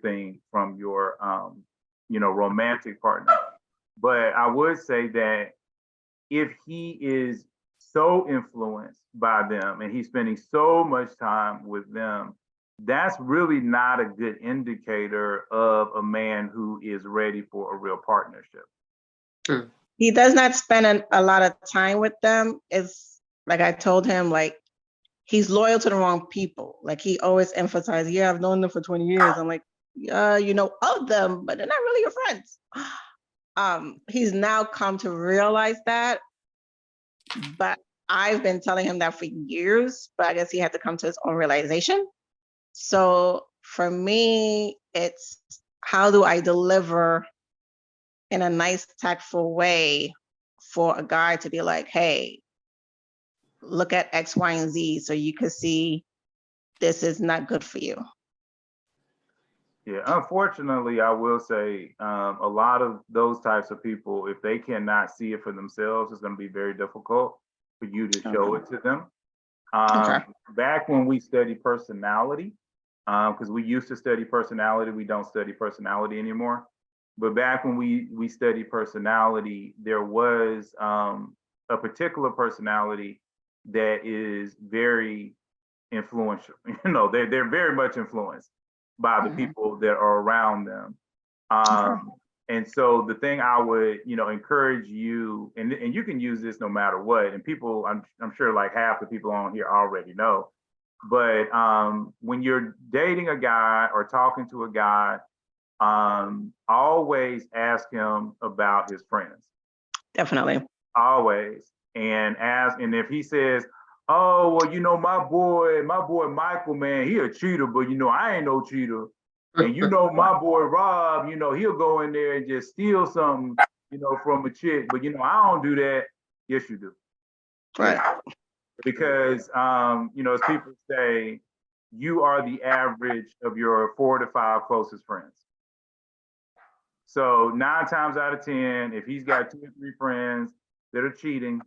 thing from your, romantic partner. But I would say that if he is so influenced by them and he's spending so much time with them, that's really not a good indicator of a man who is ready for a real partnership. He does not spend a lot of time with them. It's like I told him, like, he's loyal to the wrong people. Like, he always emphasized, yeah, I've known them for 20 years. I'm like, you know of them, but they're not really your friends. He's now come to realize that, but I've been telling him that for years, but I guess he had to come to his own realization. So for me, it's how do I deliver in a nice, tactful way for a guy to be like, hey, look at X, Y, and Z so you can see this is not good for you. Yeah, unfortunately, I will say a lot of those types of people, if they cannot see it for themselves, it's going to be very difficult for you to show it to them. Back when we studied personality, because we used to study personality, we don't study personality anymore. But back when we studied personality, there was a particular personality that is very influential. They're very much influenced by the people that are around them. And so the thing I would, encourage you, and you can use this no matter what, and people, I'm sure like half the people on here already know, but when you're dating a guy or talking to a guy, always ask him about his friends. Definitely. Always. And if he says, oh, well, my boy Michael, man, he a cheater, but I ain't no cheater. And my boy Rob, he'll go in there and just steal something, from a chick. But I don't do that. Yes, you do. Right. Because as people say, you are the average of your 4 to 5 closest friends. So 9 times out of 10, if he's got 2 or 3 friends that are cheating,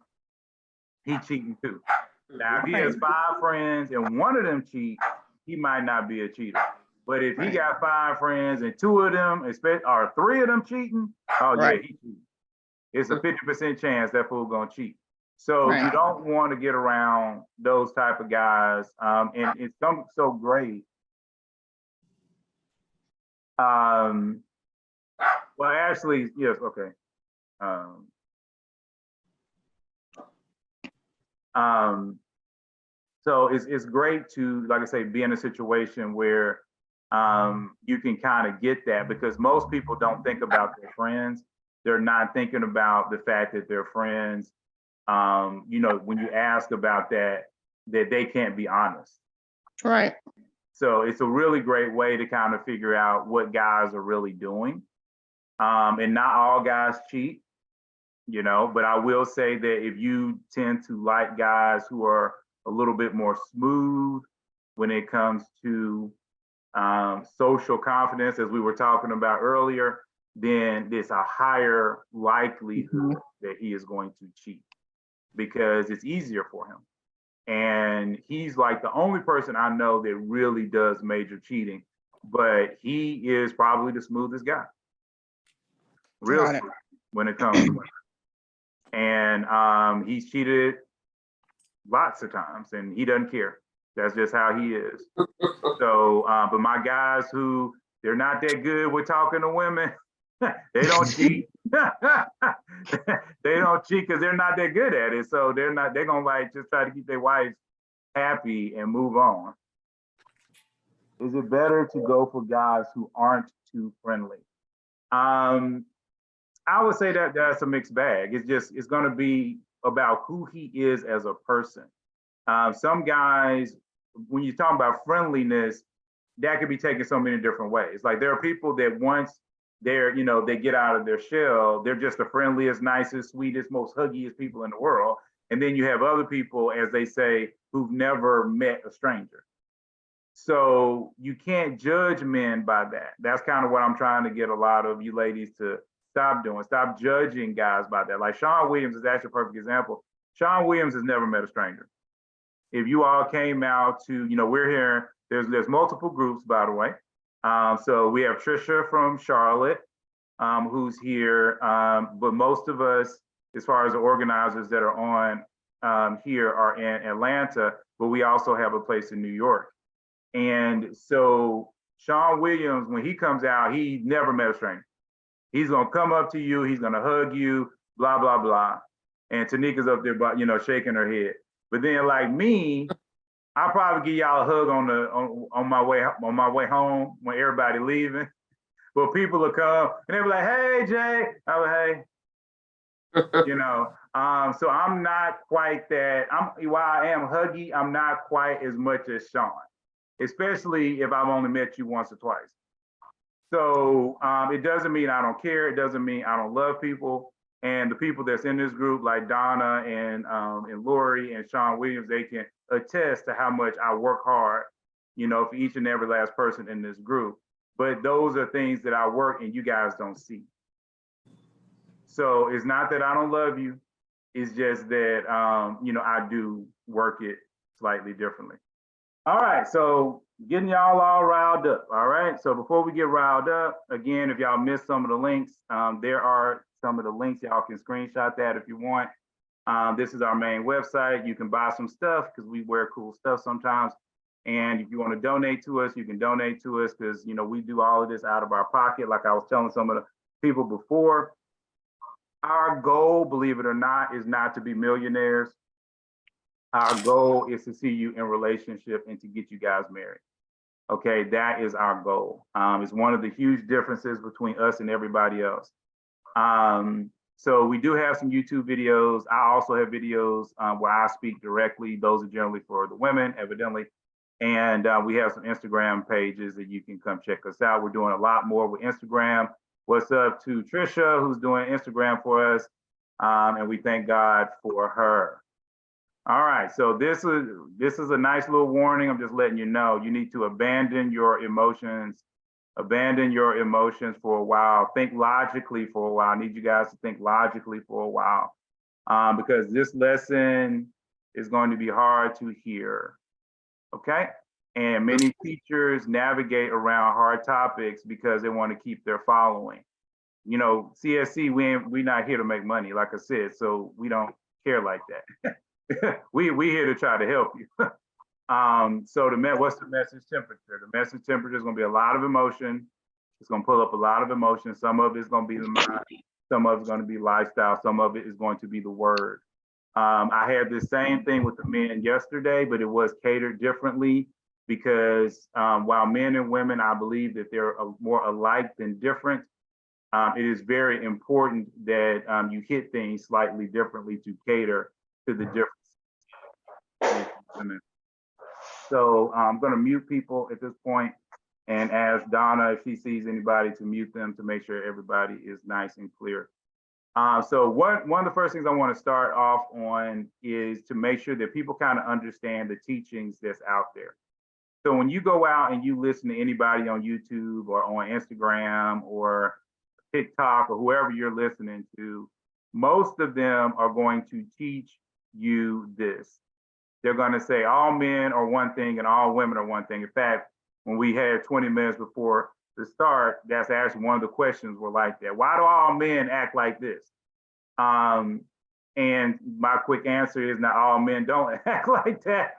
he's cheating too. Now, if he has 5 friends and one of them cheat, he might not be a cheater. But if he got 5 friends and 2 of them, or 3 of them cheating, yeah, he cheating. It's a 50% chance that fool gonna cheat. So you don't want to get around those type of guys. And it's so great. Well, actually, yes, okay. So it's great to, like I say, be in a situation where you can kind of get that, because most people don't think about their friends. They're not thinking about the fact that their friends, when you ask about that they can't be honest. Right. So it's a really great way to kind of figure out what guys are really doing. And not all guys cheat, but I will say that if you tend to like guys who are a little bit more smooth when it comes to social confidence, as we were talking about earlier, then there's a higher likelihood that he is going to cheat because it's easier for him. And he's like the only person I know that really does major cheating, but he is probably the smoothest guy. Real smooth when it comes to women. And he's cheated lots of times and he doesn't care. That's just how he is. So, but my guys who they're not that good with talking to women, they don't cheat. They don't cheat because they're not that good at it. So they're gonna like just try to keep their wives happy and move on. Is it better to go for guys who aren't too friendly? I would say that that's a mixed bag. It's gonna be about who he is as a person. Some guys, when you talk about friendliness, that could be taken so many different ways. Like there are people that once they get out of their shell, they're just the friendliest, nicest, sweetest, most huggiest people in the world. And then you have other people, as they say, who've never met a stranger. So you can't judge men by that. That's kind of what I'm trying to get a lot of you ladies to stop doing. Stop judging guys by that. Like Sean Williams is actually a perfect example. Sean Williams has never met a stranger. If you all came out to, we're here, there's multiple groups, by the way. So we have Trisha from Charlotte, who's here. But most of us, as far as the organizers that are on here, are in Atlanta, but we also have a place in New York. And so Sean Williams, when he comes out, he never met a stranger. He's gonna come up to you, he's gonna hug you, blah, blah, blah. And Tanika's up there, but shaking her head. But then like me, I'll probably give y'all a hug on my way home when everybody leaving. But people will come and they'll be like, hey Jay. I'll be hey. So I'm not quite that. While I am huggy, I'm not quite as much as Sean, especially if I've only met you once or twice. So it doesn't mean I don't care. It doesn't mean I don't love people. And the people that's in this group, like Donna and Lori and Sean Williams, they can attest to how much I work hard, for each and every last person in this group. But those are things that I work and you guys don't see. So it's not that I don't love you. It's just that, I do work it slightly differently. All right, so getting y'all all riled up. All right, so before we get riled up, again, if y'all missed some of the links, there are some of the links. Y'all can screenshot that if you want. This is our main website. You can buy some stuff because we wear cool stuff sometimes. And if you want to donate to us, you can donate to us because, we do all of this out of our pocket. Like I was telling some of the people before, our goal, believe it or not, is not to be millionaires. Our goal is to see you in relationship and to get you guys married. Okay, that is our goal. It's one of the huge differences between us and everybody else. So we do have some YouTube videos. I also have videos where I speak directly. Those are generally for the women, evidently. And we have some Instagram pages that you can come check us out. We're doing a lot more with Instagram. What's up to Trisha, who's doing Instagram for us. And we thank God for her. All right, so this is a nice little warning. I'm just letting you know, you need to abandon your emotions. Abandon your emotions for a while. Think logically for a while. I need you guys to think logically for a while because this lesson is going to be hard to hear, okay? And many teachers navigate around hard topics because they want to keep their following. CSC, we're not here to make money, like I said, so we don't care like that. we here to try to help you. So what's the message temperature? The message temperature is going to be a lot of emotion. It's going to pull up a lot of emotion. Some of it's going to be the mind. Some of it's going to be lifestyle. Some of it is going to be the word. I had the same thing with the men yesterday, but it was catered differently because while men and women, I believe that they're more alike than different. It is very important that you hit things slightly differently to cater to the difference. So I'm going to mute people at this point and ask Donna if she sees anybody to mute them to make sure everybody is nice and clear. So one of the first things I want to start off on is to make sure that people kind of understand the teachings that's out there. So when you go out and you listen to anybody on YouTube or on Instagram or TikTok or whoever you're listening to, most of them are going to teach you this. They're going to say all men are one thing and all women are one thing. In fact, when we had 20 minutes before the start, that's actually one of the questions were like that. Why do all men act like this? And my quick answer is not all men don't act like that.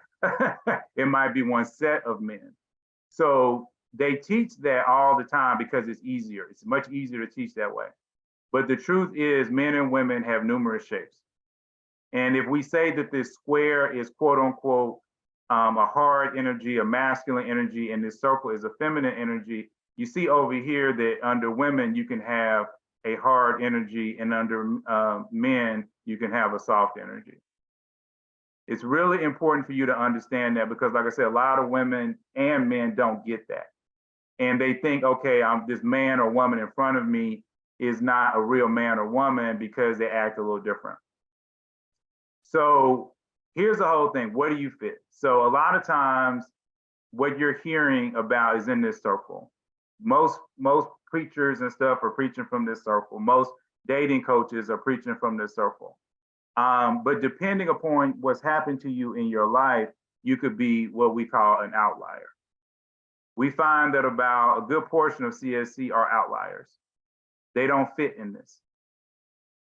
It might be one set of men. So they teach that all the time because it's easier. It's much easier to teach that way. But the truth is men and women have numerous shapes. And if we say that this square is quote unquote a hard energy, a masculine energy, and this circle is a feminine energy, you see over here that under women, you can have a hard energy and under men, you can have a soft energy. It's really important for you to understand that because like I said, a lot of women and men don't get that. And they think, okay, this man or woman in front of me is not a real man or woman because they act a little different. So here's the whole thing. What do you fit? So a lot of times what you're hearing about is in this circle. Most preachers and stuff are preaching from this circle. Most dating coaches are preaching from this circle. But depending upon what's happened to you in your life, you could be what we call an outlier. we find that about a good portion of CSC are outliers. They don't fit in this.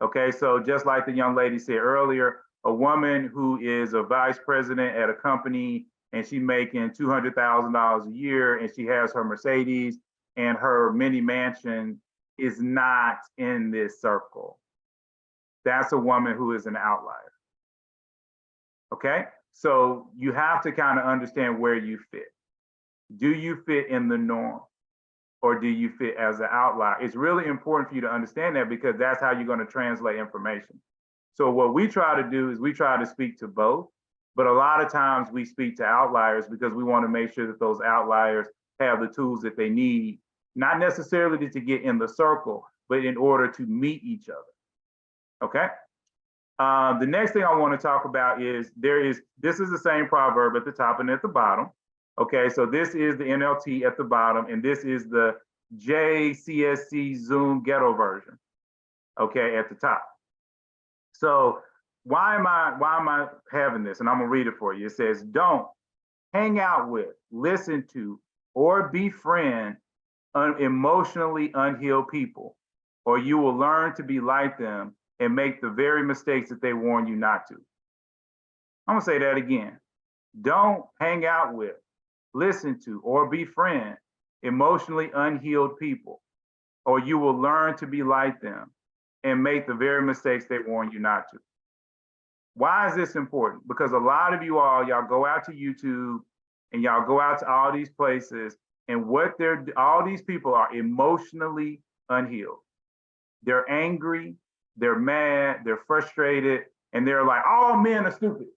Okay, so just like the young lady said earlier, a woman who is a vice president at a company and she's making $200,000 a year and she has her Mercedes and her mini mansion is not in this circle. That's a woman who is an outlier. Okay, so you have to kind of understand where you fit. Do you fit in the norm or do you fit as an outlier? It's really important for you to understand that because that's how you're going to translate information. So what we try to do is we try to speak to both, but a lot of times we speak to outliers because we want to make sure that those outliers have the tools that they need, not necessarily to get in the circle, but in order to meet each other. Okay. The next thing I want to talk about is this is the same proverb at the top and at the bottom. Okay, so this is the NLT at the bottom, and this is the JCSC Zoom ghetto version. Okay, at the top. So why am I having this? And I'm gonna read it for you. It says, don't hang out with, listen to, or befriend emotionally unhealed people, or you will learn to be like them and make the very mistakes that they warn you not to. I'm gonna say that again. Don't hang out with, listen to, or befriend emotionally unhealed people, or you will learn to be like them and make the very mistakes they warn you not to. Why is this important? Because a lot of y'all go out to YouTube and y'all go out to all these places, and all these people are emotionally unhealed. They're angry, they're mad, they're frustrated, and they're like, all men are stupid.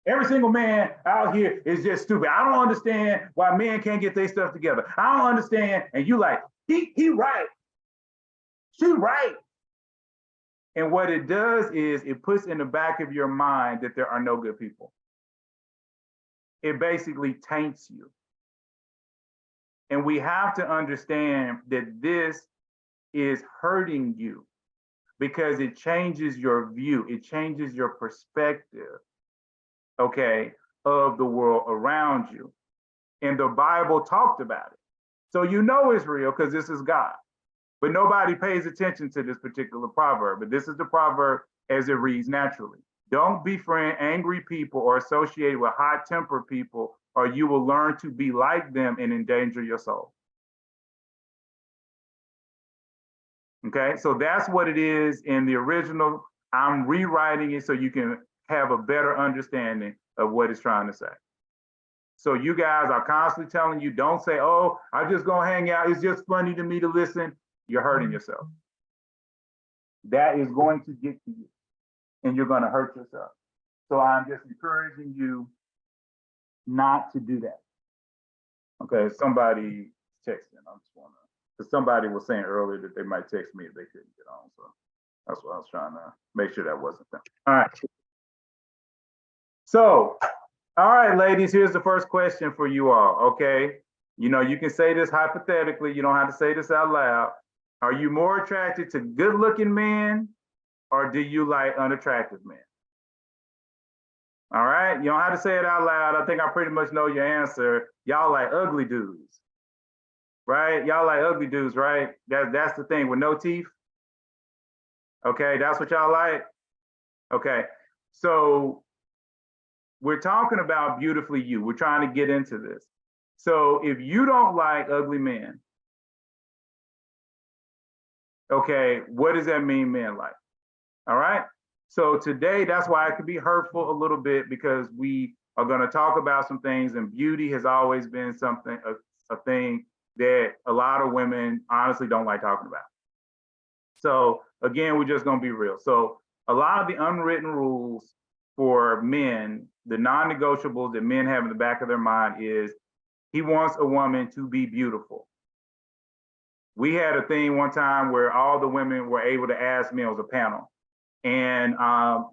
Every single man out here is just stupid. I don't understand why men can't get their stuff together. I don't understand. And you like, he right. She right. And what it does is it puts in the back of your mind that there are no good people. It basically taints you. And we have to understand that this is hurting you because it changes your view. It changes your perspective, okay, of the world around you. And the Bible talked about it. So you know it's real because this is God. But nobody pays attention to this particular proverb. But this is the proverb as it reads naturally. Don't befriend angry people or associate with hot-tempered people, or you will learn to be like them and endanger your soul. Okay, so that's what it is in the original. I'm rewriting it so you can have a better understanding of what it's trying to say. So you guys are constantly telling you, don't say, oh, I'm just gonna hang out. It's just funny to me to listen. You're hurting yourself. That is going to get to you and you're gonna hurt yourself. So I'm just encouraging you not to do that. Okay, somebody texting, I just wanna, because somebody was saying earlier that they might text me if they couldn't get on. So that's what I was trying to make sure that wasn't them. All right. So, all right, ladies, here's the first question for you all, okay? You know, you can say this hypothetically, you don't have to say this out loud. Are you more attracted to good-looking men or do you like unattractive men? All right, you don't have to say it out loud. I think I pretty much know your answer. Y'all like ugly dudes, right? Y'all like ugly dudes, right? That's the thing, with no teeth. Okay, that's what y'all like? Okay, so we're talking about beautifully you. We're trying to get into this. So if you don't like ugly men, okay, what does that mean men like? All right. So today, that's why it could be hurtful a little bit because we are going to talk about some things, and beauty has always been something, a thing that a lot of women honestly don't like talking about. So again, we're just going to be real. So a lot of the unwritten rules for men, the non-negotiables that men have in the back of their mind is he wants a woman to be beautiful. We had a thing one time where all the women were able to ask me, it was a panel, and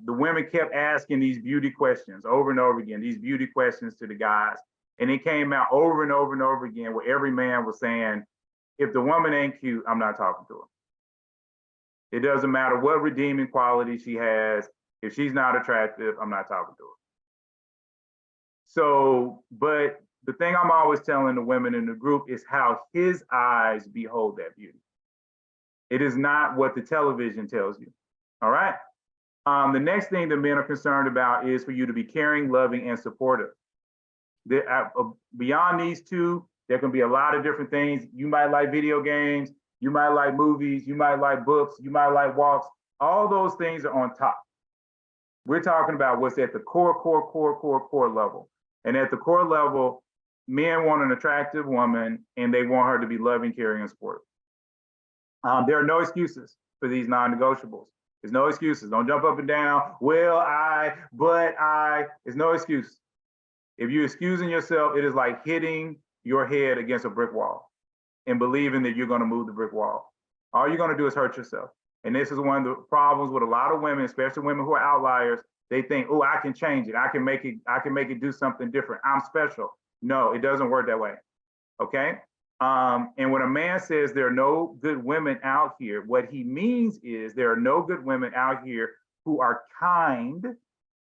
the women kept asking these beauty questions over and over again, these beauty questions to the guys. And it came out over and over and over again where every man was saying, if the woman ain't cute, I'm not talking to her. It doesn't matter what redeeming quality she has. If she's not attractive, I'm not talking to her. So, but the thing I'm always telling the women in the group is how his eyes behold that beauty. It is not what the television tells you. All right. The next thing that men are concerned about is for you to be caring, loving, and supportive. Beyond these two, there can be a lot of different things. You might like video games, you might like movies, you might like books, you might like walks. All those things are on top. We're talking about what's at the core level. And at the core level, men want an attractive woman and they want her to be loving, caring, and supportive. There are no excuses for these non-negotiables. There's no excuses. Don't jump up and down. Well, there's no excuse. If you're excusing yourself, it is like hitting your head against a brick wall and believing that you're going to move the brick wall. All you're going to do is hurt yourself. And this is one of the problems with a lot of women, especially women who are outliers. They think, oh, I can change it. I can make it do something different. I'm special. No, it doesn't work that way. Okay. And when a man says there are no good women out here, what he means is there are no good women out here who are kind,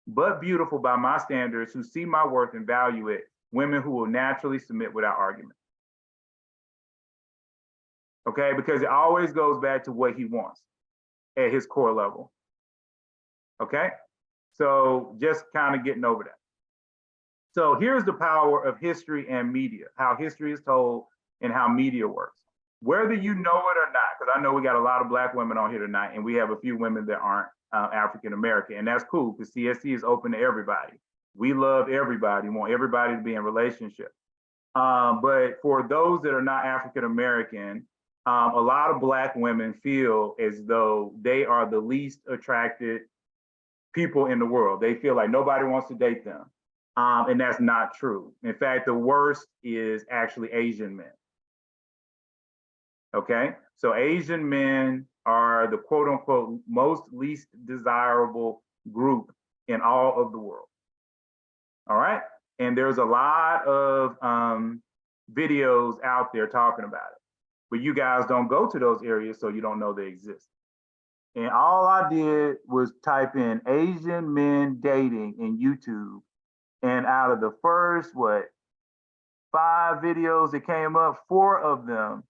but beautiful by my standards, who see my worth and value it, women who will naturally submit without argument. Okay, because it always goes back to what he wants at his core level. Okay, so just kind of getting over that. So here's the power of history and media, how history is told and how media works. Whether you know it or not, because I know we got a lot of Black women on here tonight, and we have a few women that aren't African American, and that's cool because CSC is open to everybody. We love everybody, want everybody to be in relationship. But for those that are not African American, a lot of Black women feel as though they are the least attracted people in the world. They feel like nobody wants to date them. And that's not true. In fact, the worst is actually Asian men. Okay, so Asian men are the quote unquote most least desirable group in all of the world. All right, and there's a lot of videos out there talking about it, but you guys don't go to those areas, so you don't know they exist. And all I did was type in Asian men dating in YouTube, and out of the first 5 videos that came up, 4 of them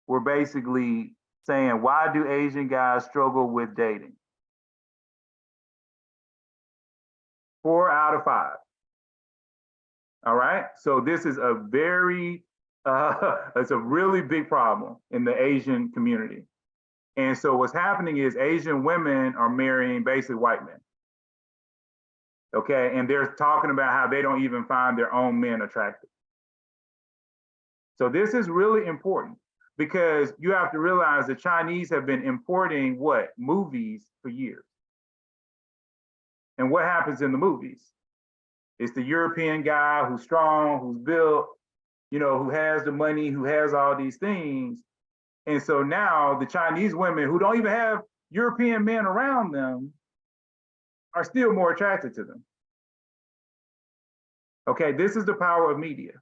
were basically saying, why do Asian guys struggle with dating? 4 out of 5. All right, so this is a very, it's a really big problem in the Asian community. And so what's happening is Asian women are marrying basically white men. Okay, and they're talking about how they don't even find their own men attractive. So this is really important because you have to realize the Chinese have been importing movies for years. And what happens in the movies? It's the European guy who's strong, who's built, who has the money, who has all these things. And so now the Chinese women who don't even have European men around them are still more attracted to them. Okay, this is the power of media.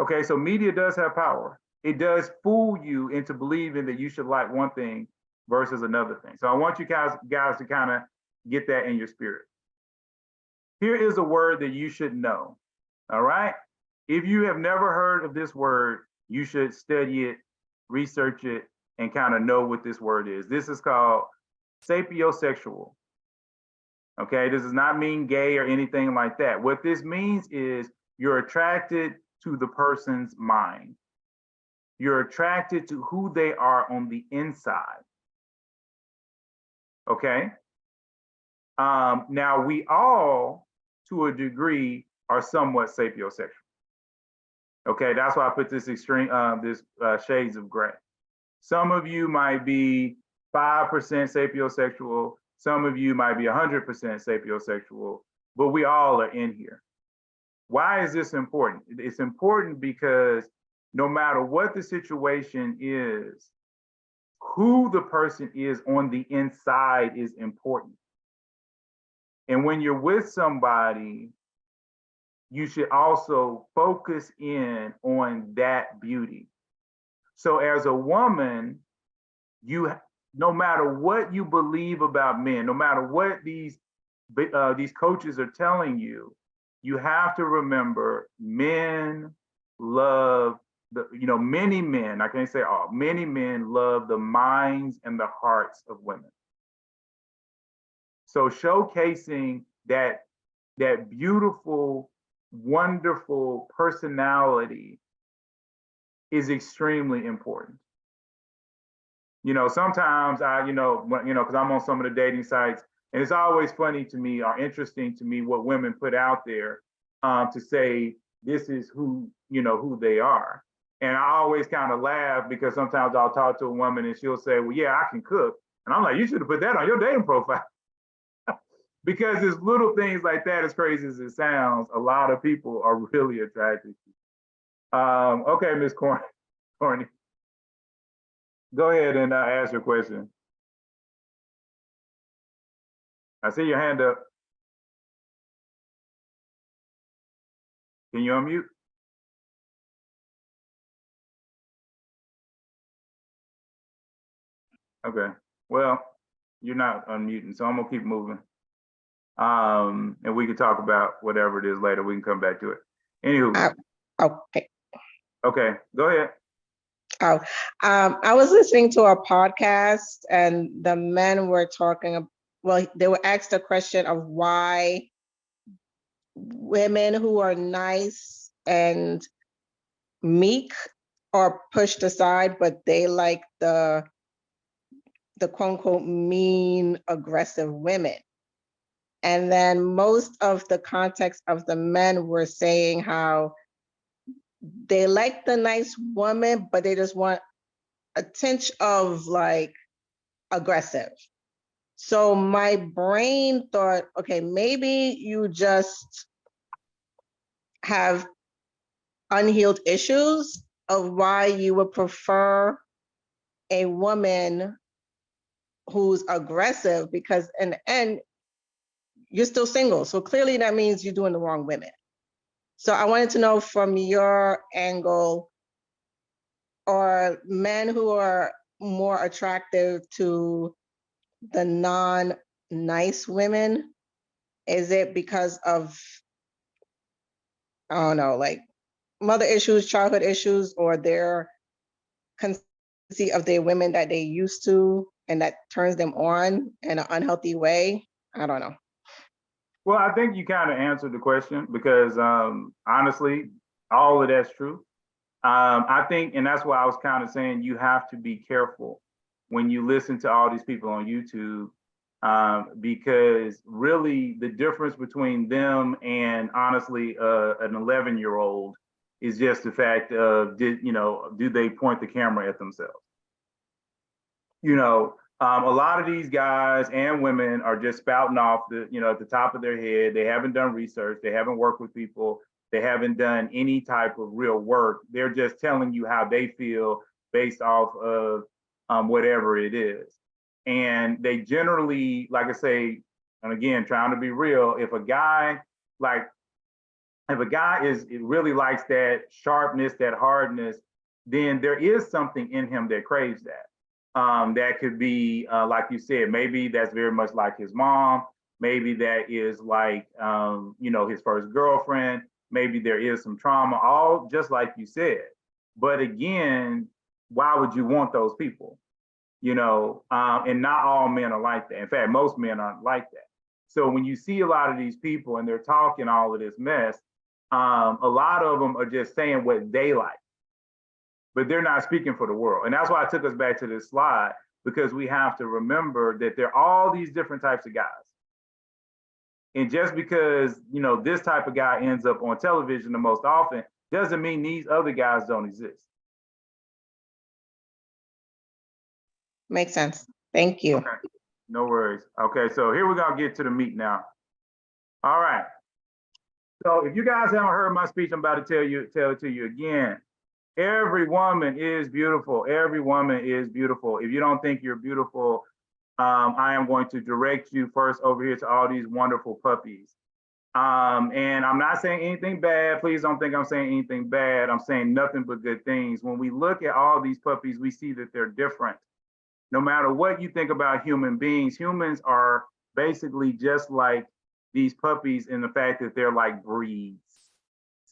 Okay, so media does have power. It does fool you into believing that you should like one thing versus another thing. So I want you guys to kind of get that in your spirit. Here is a word that you should know, all right? If you have never heard of this word, you should study it, research it, and kind of know what this word is. This is called sapiosexual. Okay, this does not mean gay or anything like that. What this means is you're attracted to the person's mind. You're attracted to who they are on the inside. Okay. Now we all, to a degree, are somewhat sapiosexual. Okay, that's why I put this shades of gray. Some of you might be 5% sapiosexual. Some of you might be 100% sapiosexual, but we all are in here. Why is this important? It's important because no matter what the situation is, who the person is on the inside is important. And when you're with somebody, you should also focus in on that beauty. So as a woman, no matter what you believe about men, no matter what these coaches are telling you, you have to remember men love many men, I can't say all, many men love the minds and the hearts of women. So showcasing that beautiful, wonderful personality is extremely important. Sometimes because I'm on some of the dating sites, and it's always funny to me or interesting to me what women put out there to say this is who they are. And I always kind of laugh because sometimes I'll talk to a woman and she'll say, well, yeah, I can cook. And I'm like, you should have put that on your dating profile. Because it's little things like that, as crazy as it sounds, a lot of people are really attracted to. Okay, Ms. Corny. Go ahead and ask your question. I see your hand up. Can you unmute? Okay. Well, you're not unmuting, so I'm gonna keep moving. And we can talk about whatever it is later. We can come back to it. Anywho. Okay. Okay, go ahead. Oh, I was listening to a podcast and the men were talking, well, they were asked a question of why women who are nice and meek are pushed aside, but they like the quote unquote mean, aggressive women. And then most of the context of the men were saying how they like the nice woman, but they just want a tinge of like aggressive. So my brain thought, okay, maybe you just have unhealed issues of why you would prefer a woman who's aggressive, because in the end, you're still single. So clearly that means you're doing the wrong women. So I wanted to know from your angle, are men who are more attractive to the non-nice women? Is it because of, I don't know, like mother issues, childhood issues, or their conceit of their women that they used to and that turns them on in an unhealthy way? I don't know. Well, I think you kind of answered the question because honestly, all of that's true. I think, and that's why I was kind of saying you have to be careful when you listen to all these people on YouTube, because really the difference between them and honestly an 11-year-old is just the fact of do they point the camera at themselves? A lot of these guys and women are just spouting off at the top of their head. They haven't done research. They haven't worked with people. They haven't done any type of real work. They're just telling you how they feel based off of whatever it is. And they generally, like I say, and again, trying to be real, if a guy really likes that sharpness, that hardness, then there is something in him that craves that. That could be, like you said, maybe that's very much like his mom. Maybe that is like, his first girlfriend. Maybe there is some trauma, all just like you said. But again, why would you want those people? And not all men are like that. In fact, most men aren't like that. So when you see a lot of these people and they're talking all of this mess, a lot of them are just saying what they like, but they're not speaking for the world. And that's why I took us back to this slide, because we have to remember that there are all these different types of guys. And just because, this type of guy ends up on television the most often, doesn't mean these other guys don't exist. Makes sense. Thank you. Okay. No worries. Okay, so here we're gonna get to the meat now. All right. So if you guys haven't heard my speech, I'm about to tell it to you again. Every woman is beautiful. Every woman is beautiful. If you don't think you're beautiful, I am going to direct you first over here to all these wonderful puppies. And I'm not saying anything bad. Please don't think I'm saying anything bad. I'm saying nothing but good things. When we look at all these puppies, we see that they're different. No matter what you think about human beings, humans are basically just like these puppies in the fact that they're like breeds.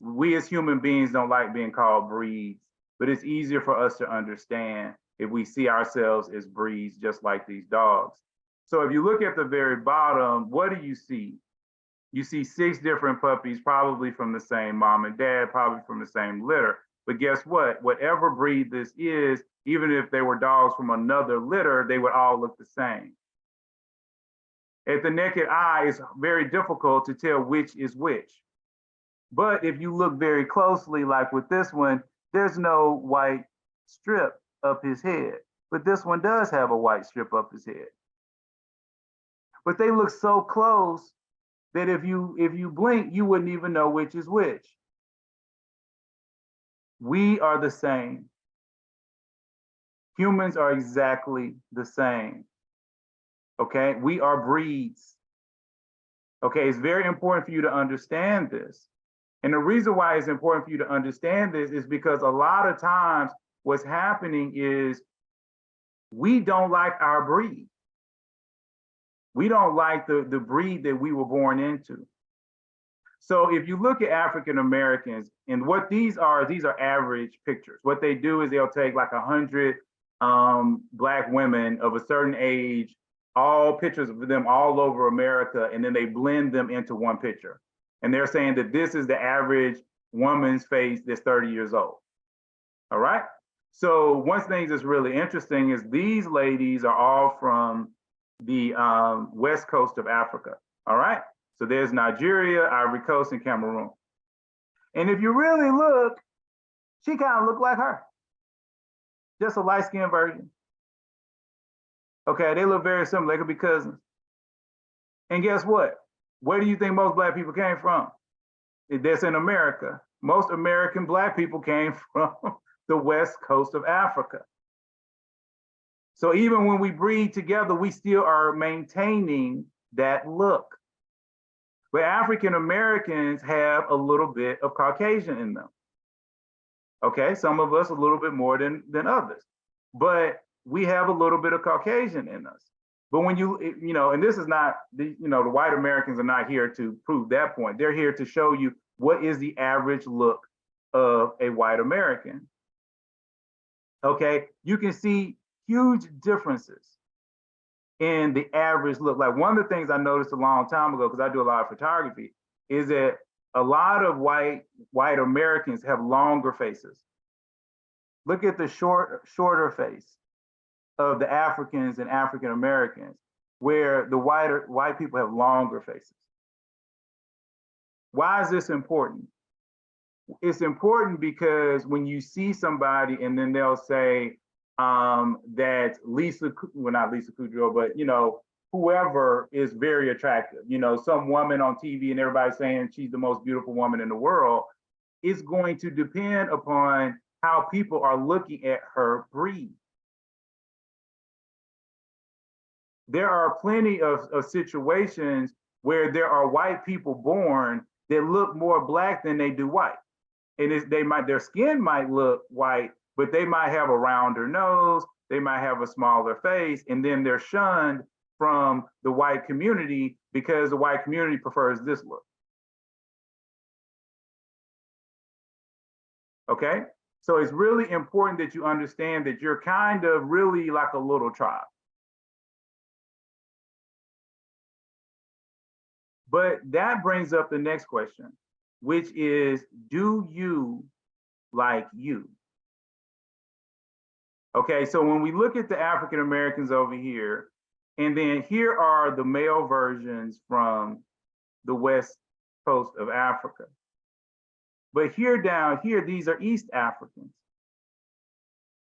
We as human beings don't like being called breeds, but it's easier for us to understand if we see ourselves as breeds, just like these dogs. So if you look at the very bottom, what do you see? You see 6 different puppies, probably from the same mom and dad, probably from the same litter. But guess what? Whatever breed this is, even if they were dogs from another litter, they would all look the same. At the naked eye, it's very difficult to tell which is which. But if you look very closely, like with this one, there's no white strip up his head. But this one does have a white strip up his head. But they look so close that if you blink, you wouldn't even know which is which. We are the same. Humans are exactly the same. Okay, we are breeds. Okay, it's very important for you to understand this. And the reason why it's important for you to understand this is because a lot of times what's happening is we don't like our breed. We don't like the breed that we were born into. So if you look at African Americans, and what these are average pictures. What they do is they'll take like 100 Black women of a certain age, all pictures of them all over America, and then they blend them into one picture. And they're saying that this is the average woman's face that's 30 years old. All right. So one thing that's really interesting is these ladies are all from the west coast of Africa. All right. So there's Nigeria, Ivory Coast, and Cameroon. And if you really look, she kind of looked like her. Just a light-skinned version. Okay, they look very similar. They could be cousins. And guess what? Where do you think most Black people came from? That's in America. Most American Black people came from the west coast of Africa. So even when we breed together, we still are maintaining that look. But African Americans have a little bit of Caucasian in them. Okay, some of us a little bit more than others, but we have a little bit of Caucasian in us. But when you know, and this is not, the white Americans are not here to prove that point. They're here to show you what is the average look of a white American. Okay, you can see huge differences in the average look. Like one of the things I noticed a long time ago, because I do a lot of photography, is that a lot of white Americans have longer faces. Look at the shorter face of the Africans and African Americans, where the white people have longer faces. Why is this important? It's important because when you see somebody and then they'll say that Lisa, well, not Lisa Kudrow, but whoever is very attractive, some woman on TV and everybody's saying she's the most beautiful woman in the world, it's going to depend upon how people are looking at her breed. There are plenty of situations where there are white people born that look more Black than they do white. And their skin might look white, but they might have a rounder nose, they might have a smaller face, and then they're shunned from the white community because the white community prefers this look. Okay? So it's really important that you understand that you're kind of really like a little tribe. But that brings up the next question, which is, do you like you? Okay, so when we look at the African Americans over here, and then here are the male versions from the west coast of Africa. But here down here, these are East Africans.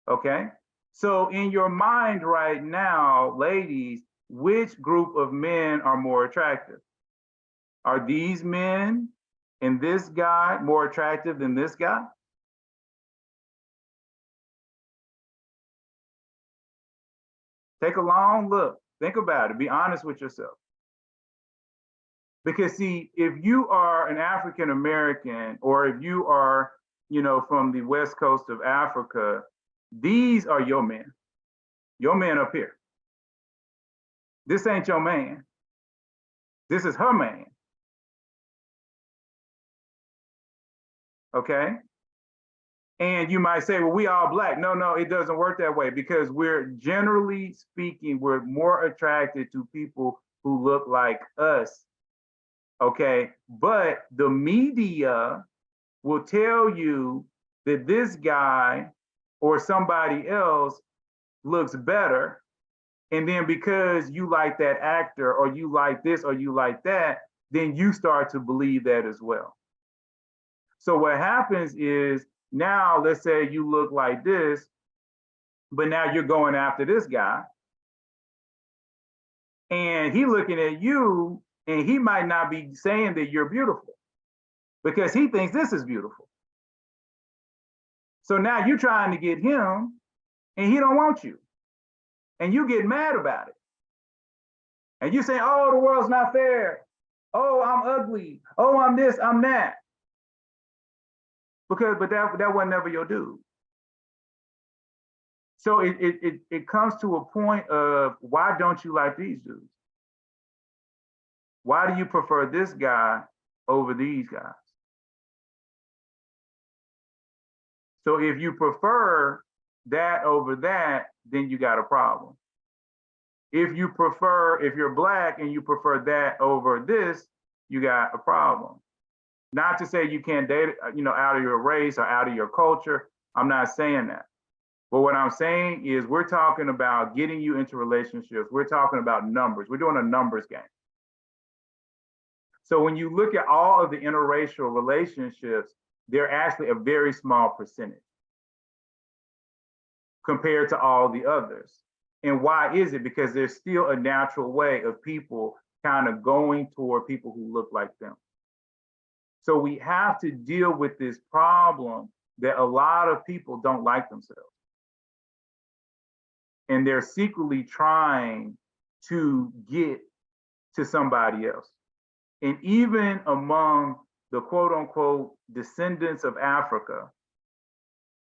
Okay, so in your mind right now, ladies, which group of men are more attractive? Are these men and this guy more attractive than this guy? Take a long look. Think about it. Be honest with yourself. Because see, if you are an African American or if you are, from the west coast of Africa, these are your men. Your man up here. This ain't your man. This is her man. okay? And you might say, well, we all black. No, no, it doesn't work that way because we're generally speaking, we're more attracted to people who look like us, okay? But the media will tell you that this guy or somebody else looks better. And then because you like that actor or you like this or you like that, then you start to believe that as well. So what happens is now, let's say you look like this, but now you're going after this guy. And he looking at you and he might not be saying that you're beautiful because he thinks this is beautiful. So now you're trying to get him and he don't want you. And you get mad about it. And you say, oh, the world's not fair. Oh, I'm ugly. Oh, I'm this, I'm that. But that wasn't never your dude. So it comes to a point of why don't you like these dudes? Why do you prefer this guy over these guys? So if you prefer that over that, then you got a problem. If you're black and you prefer that over this, you got a problem. Not to say you can't date, out of your race or out of your culture. I'm not saying that. But what I'm saying is we're talking about getting you into relationships. We're talking about numbers. We're doing a numbers game. So when you look at all of the interracial relationships, they're actually a very small percentage compared to all the others. And why is it? Because there's still a natural way of people kind of going toward people who look like them. So we have to deal with this problem that a lot of people don't like themselves. And they're secretly trying to get to somebody else. And even among the quote unquote descendants of Africa,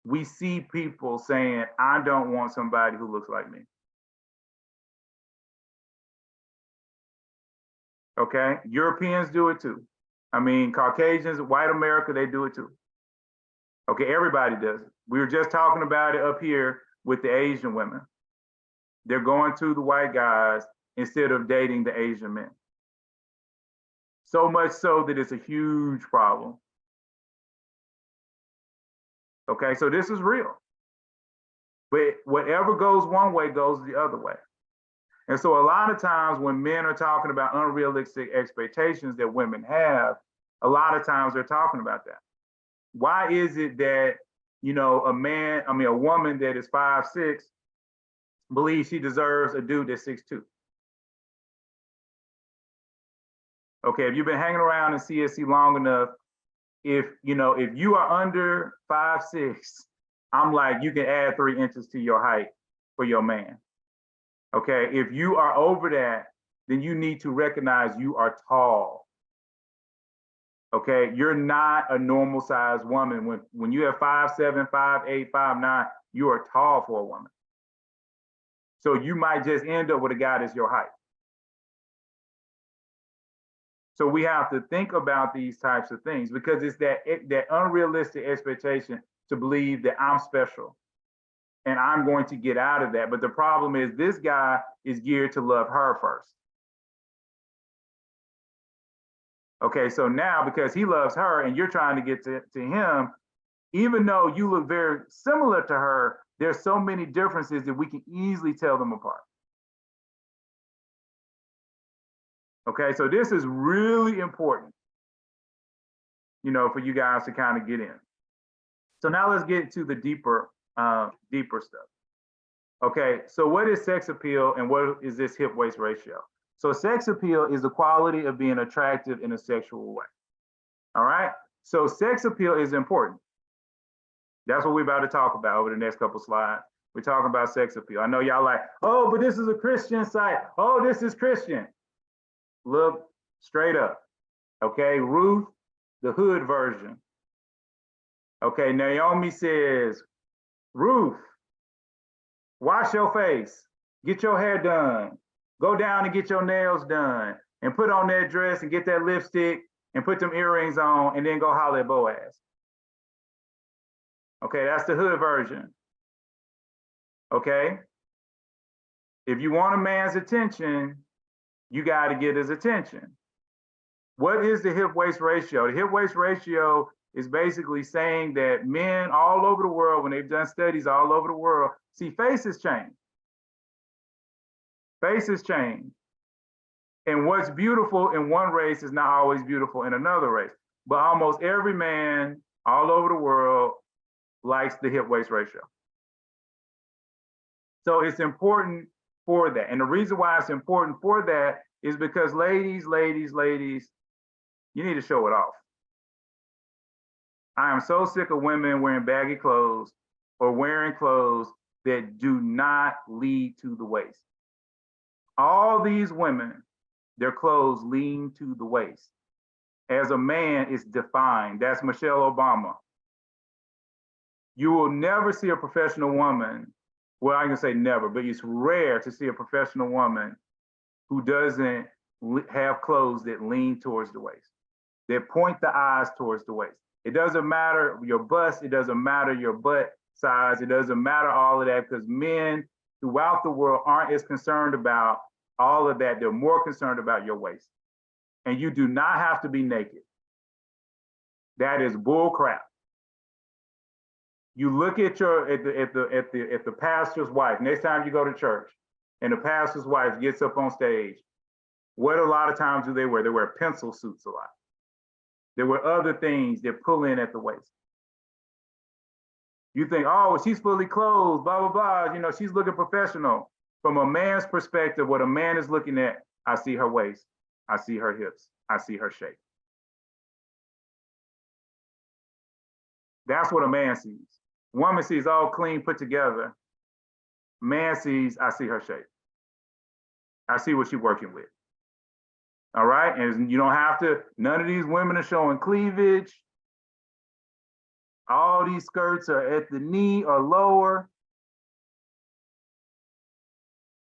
we see people saying, I don't want somebody who looks like me. Okay, Europeans do it too. I mean, Caucasians, white America, they do it too. Okay, everybody does it. We were just talking about it up here with the Asian women. They're going to the white guys instead of dating the Asian men. So much so that it's a huge problem. Okay, so this is real. But whatever goes one way goes the other way. And so a lot of times when men are talking about unrealistic expectations that women have, a lot of times they're talking about that. Why is it that, a woman that is 5'6" believes she deserves a dude that's 6'2"? Okay, if you've been hanging around in CSC long enough, if you are under 5'6", I'm like, you can add 3 inches to your height for your man. Okay, if you are over that, then you need to recognize you are tall. Okay, you're not a normal sized woman. When you have 5'7", 5'8", 5'9", you are tall for a woman. So you might just end up with a guy that's your height. So we have to think about these types of things because it's that unrealistic expectation to believe that I'm special and I'm going to get out of that. But the problem is this guy is geared to love her first. Okay, so now because he loves her and you're trying to get to him, even though you look very similar to her, there's so many differences that we can easily tell them apart. Okay, so this is really important, for you guys to kind of get in. So now let's get to the deeper stuff. Okay, so what is sex appeal and what is this hip-waist ratio? So sex appeal is the quality of being attractive in a sexual way. All right, so sex appeal is important. That's what we're about to talk about over the next couple slides. We're talking about sex appeal. I know y'all like, oh, but this is a Christian site. Oh, this is Christian. Look straight up. Okay, Ruth, the hood version. Okay, Naomi says, Ruth, wash your face, get your hair done, go down and get your nails done, and put on that dress and get that lipstick and put them earrings on, and then go holler at Boaz. Okay, that's the hood version. Okay. If you want a man's attention, you got to get his attention. What is the hip-waist ratio? The hip-waist ratio is basically saying that men all over the world, when they've done studies all over the world, see, faces change. Faces change. And what's beautiful in one race is not always beautiful in another race. But almost every man all over the world likes the hip-waist ratio. So it's important for that. And the reason why it's important for that is because ladies, you need to show it off. I am so sick of women wearing baggy clothes or wearing clothes that do not lead to the waist. All these women, their clothes lean to the waist. As a man, it's defined. That's Michelle Obama. You will never see a professional woman, well, I can say never, but it's rare to see a professional woman who doesn't have clothes that lean towards the waist, that point the eyes towards the waist. It doesn't matter your bust, it doesn't matter your butt size, it doesn't matter all of that, because men throughout the world aren't as concerned about all of that. They're more concerned about your waist. And you do not have to be naked. That is bull crap. You look at the pastor's wife. Next time you go to church, and the pastor's wife gets up on stage, what a lot of times do they wear? They wear pencil suits a lot. There were other things that pull in at the waist. You think, oh, she's fully clothed, blah, blah, blah. You know, she's looking professional. From a man's perspective, what a man is looking at, I see her waist, I see her hips, I see her shape. That's what a man sees. Woman sees all clean, put together. Man sees, I see her shape. I see what she's working with. All right, and you don't have to, none of these women are showing cleavage. All these skirts are at the knee or lower.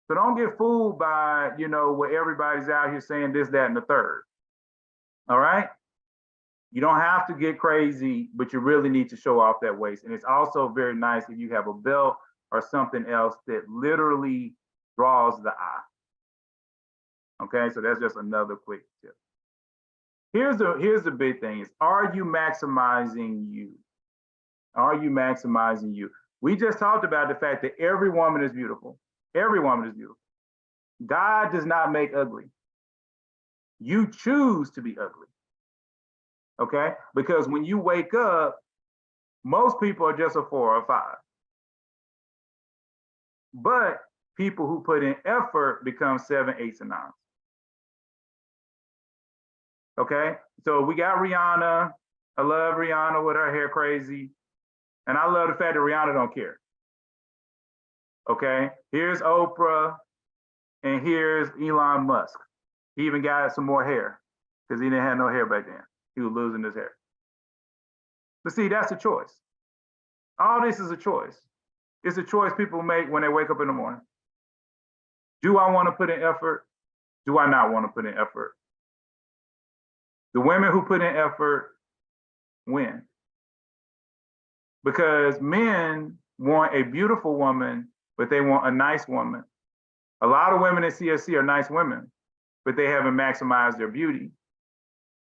So don't get fooled by, you know, what everybody's out here saying this, that, and the third. All right? You don't have to get crazy, but you really need to show off that waist. And it's also very nice if you have a belt or something else that literally draws the eye. Okay, so that's just another quick tip. Here's the big thing is, are you maximizing you? Are you maximizing you? We just talked about the fact that every woman is beautiful. Every woman is beautiful. God does not make ugly. You choose to be ugly. Okay? Because when you wake up, most people are just a 4 or 5. But people who put in effort become 7, 8, and 9. Okay? So we got Rihanna. I love Rihanna with her hair crazy. And I love the fact that Rihanna don't care. Okay? Here's Oprah, and here's Elon Musk. He even got some more hair because he didn't have no hair back then. He was losing his hair. But see, that's a choice. All this is a choice. It's a choice people make when they wake up in the morning. Do I want to put in effort? Do I not want to put in effort? The women who put in effort win. Because men want a beautiful woman, but they want a nice woman. A lot of women in CSC are nice women, but they haven't maximized their beauty.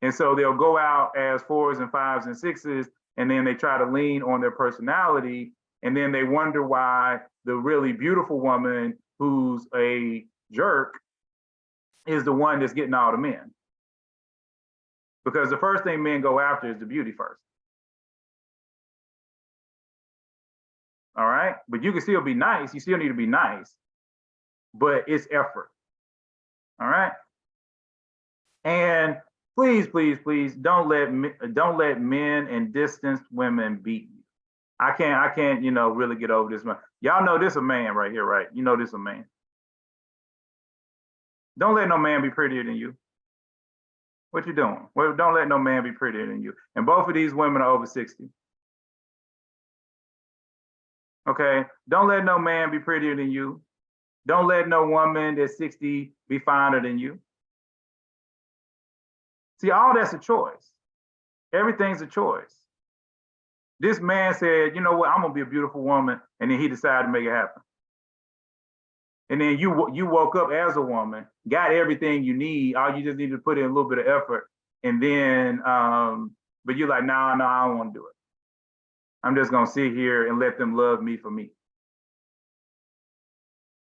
And so they'll go out as 4s and 5s and 6s, and then they try to lean on their personality. And then they wonder why the really beautiful woman who's a jerk is the one that's getting all the men. Because the first thing men go after is the beauty first. All right, but you can still be nice. You still need to be nice, but it's effort. All right, and please, please, please don't let men and distanced women beat you. I can't, you know, really get over this one. Y'all know this a man right here, right? You know this a man. Don't let no man be prettier than you. What you doing? Well, don't let no man be prettier than you. And both of these women are over 60. Okay, don't let no man be prettier than you. Don't let no woman that's 60 be finer than you. See, all that's a choice. Everything's a choice. This man said, you know what, I'm gonna be a beautiful woman, and then he decided to make it happen. And then you woke up as a woman, got everything you need. All you just need to put in a little bit of effort, and then, but you're like, no, I don't want to do it. I'm just gonna sit here and let them love me for me.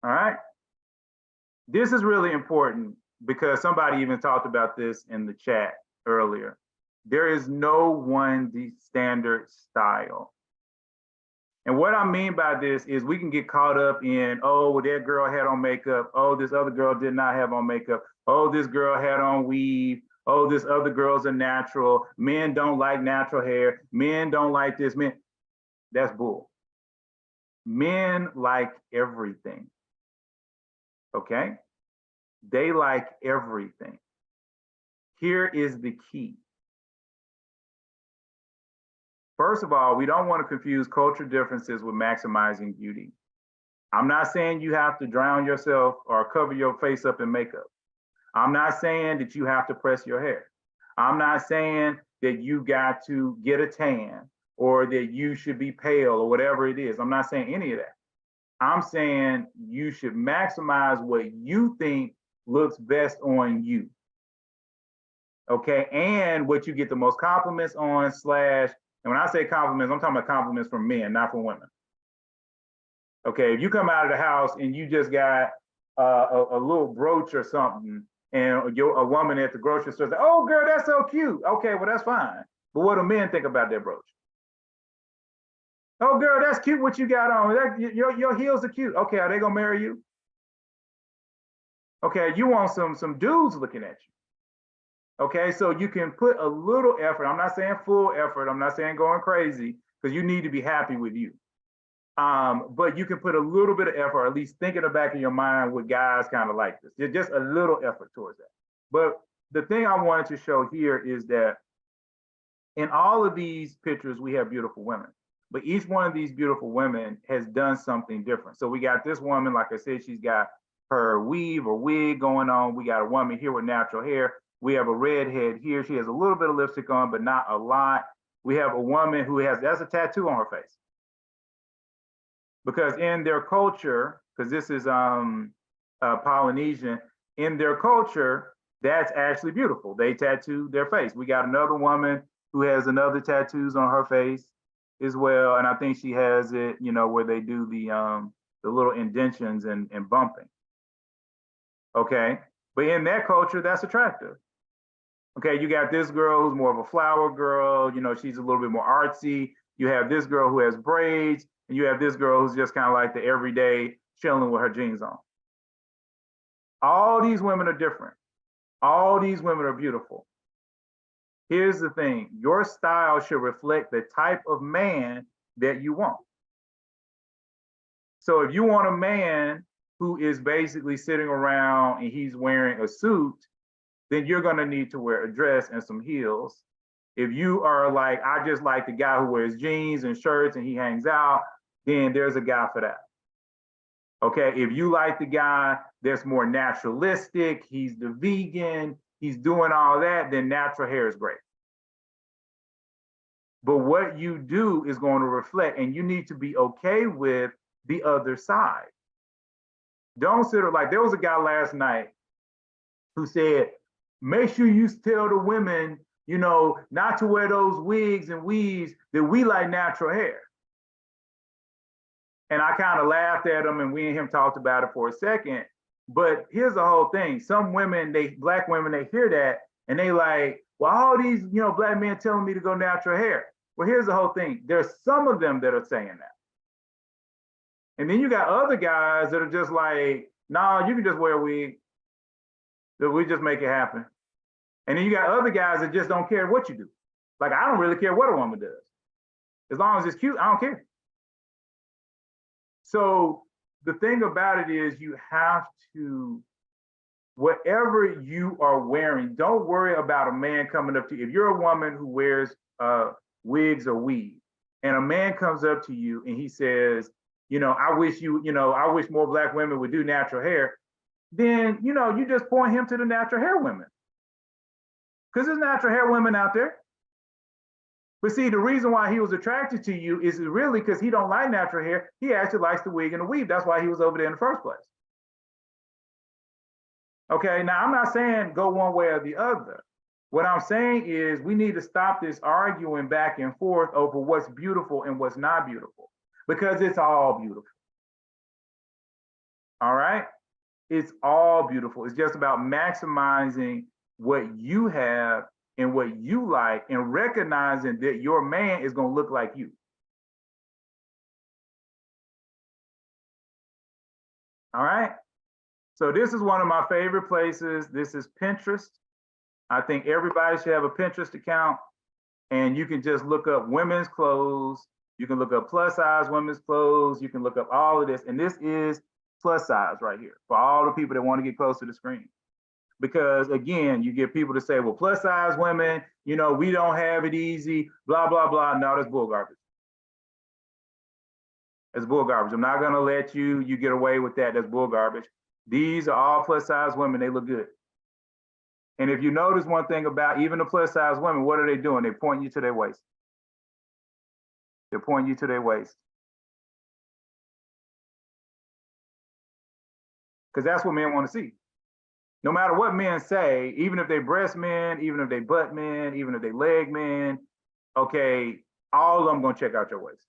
All right. This is really important because somebody even talked about this in the chat earlier. There is no one standard style. And what I mean by this is we can get caught up in, oh, well, that girl had on makeup. Oh, this other girl did not have on makeup. Oh, this girl had on weave. Oh, this other girl's a natural. Men don't like natural hair. Men don't like this. Men, that's bull. Men like everything. Okay? They like everything. Here is the key. First of all, we don't want to confuse cultural differences with maximizing beauty. I'm not saying you have to drown yourself or cover your face up in makeup. I'm not saying that you have to press your hair. I'm not saying that you got to get a tan or that you should be pale or whatever it is. I'm not saying any of that. I'm saying you should maximize what you think looks best on you. Okay, and what you get the most compliments on / and when I say compliments, I'm talking about compliments from men, not from women. Okay, if you come out of the house and you just got a little brooch or something, and a woman at the grocery store says, "Oh, girl, that's so cute." Okay, well, that's fine. But what do men think about that brooch? Oh, girl, that's cute what you got on. Your heels are cute. Okay, are they gonna marry you? Okay, you want some dudes looking at you. Okay, so you can put a little effort. I'm not saying full effort. I'm not saying going crazy because you need to be happy with you. But you can put a little bit of effort, or at least think in the back of your mind with guys kind of like this. Just a little effort towards that. But the thing I wanted to show here is that in all of these pictures, we have beautiful women. But each one of these beautiful women has done something different. So we got this woman, like I said, she's got her weave or wig going on. We got a woman here with natural hair. We have a redhead here. She has a little bit of lipstick on, but not a lot. We have a woman who that's a tattoo on her face. Because in their culture, because this is Polynesian, in their culture, that's actually beautiful. They tattoo their face. We got another woman who has another tattoos on her face as well. And I think she has it, you know, where they do the little indentions and bumping. Okay. But in that culture, that's attractive. Okay, you got this girl who's more of a flower girl, you know, she's a little bit more artsy. You have this girl who has braids, and you have this girl who's just kind of like the everyday chilling with her jeans on. All these women are different. All these women are beautiful. Here's the thing, your style should reflect the type of man that you want. So if you want a man who is basically sitting around and he's wearing a suit, then you're gonna need to wear a dress and some heels. If you are like, I just like the guy who wears jeans and shirts and he hangs out, then there's a guy for that. Okay, if you like the guy that's more naturalistic, he's the vegan, he's doing all that, then natural hair is great. But what you do is going to reflect, and you need to be okay with the other side. Don't sit like, there was a guy last night who said, make sure you tell the women, you know, not to wear those wigs and weaves, that we like natural hair. And I kind of laughed at him, and we and him talked about it for a second. But here's the whole thing. Some women, black women, they hear that and they like, well, all these, you know, black men telling me to go natural hair. Well, here's the whole thing. There's some of them that are saying that. And then you got other guys that are just like, nah, you can just wear a wig. That we just make it happen. And then you got other guys that just don't care what you do. Like, I don't really care what a woman does. As long as it's cute, I don't care. So the thing about it is you have to, whatever you are wearing, don't worry about a man coming up to you. If you're a woman who wears wigs or weave, and a man comes up to you and he says, you know, I wish more black women would do natural hair, then, you know, you just point him to the natural hair women. Because there's natural hair women out there. But see, the reason why he was attracted to you is really because he don't like natural hair. He actually likes the wig and the weave. That's why he was over there in the first place. Okay, now I'm not saying go one way or the other. What I'm saying is we need to stop this arguing back and forth over what's beautiful and what's not beautiful, because it's all beautiful. All right? It's all beautiful. It's just about maximizing what you have and what you like and recognizing that your man is going to look like you. All right? So this is one of my favorite places. This is Pinterest. I think everybody should have a Pinterest account, and you can just look up women's clothes. You can look up plus size women's clothes. You can look up all of this. And this is plus size right here for all the people that want to get close to the screen. Because again, you get people to say, well, plus size women, you know, we don't have it easy, blah, blah, blah. No, that's bull garbage. That's bull garbage. I'm not gonna let you get away with that. That's bull garbage. These are all plus size women. They look good. And if you notice one thing about even the plus size women, what are they doing? They point you to their waist. They're pointing you to their waist. Because that's what men want to see. No matter what men say, even if they breast men, even if they butt men, even if they leg men, okay, all of them gonna check out your waist.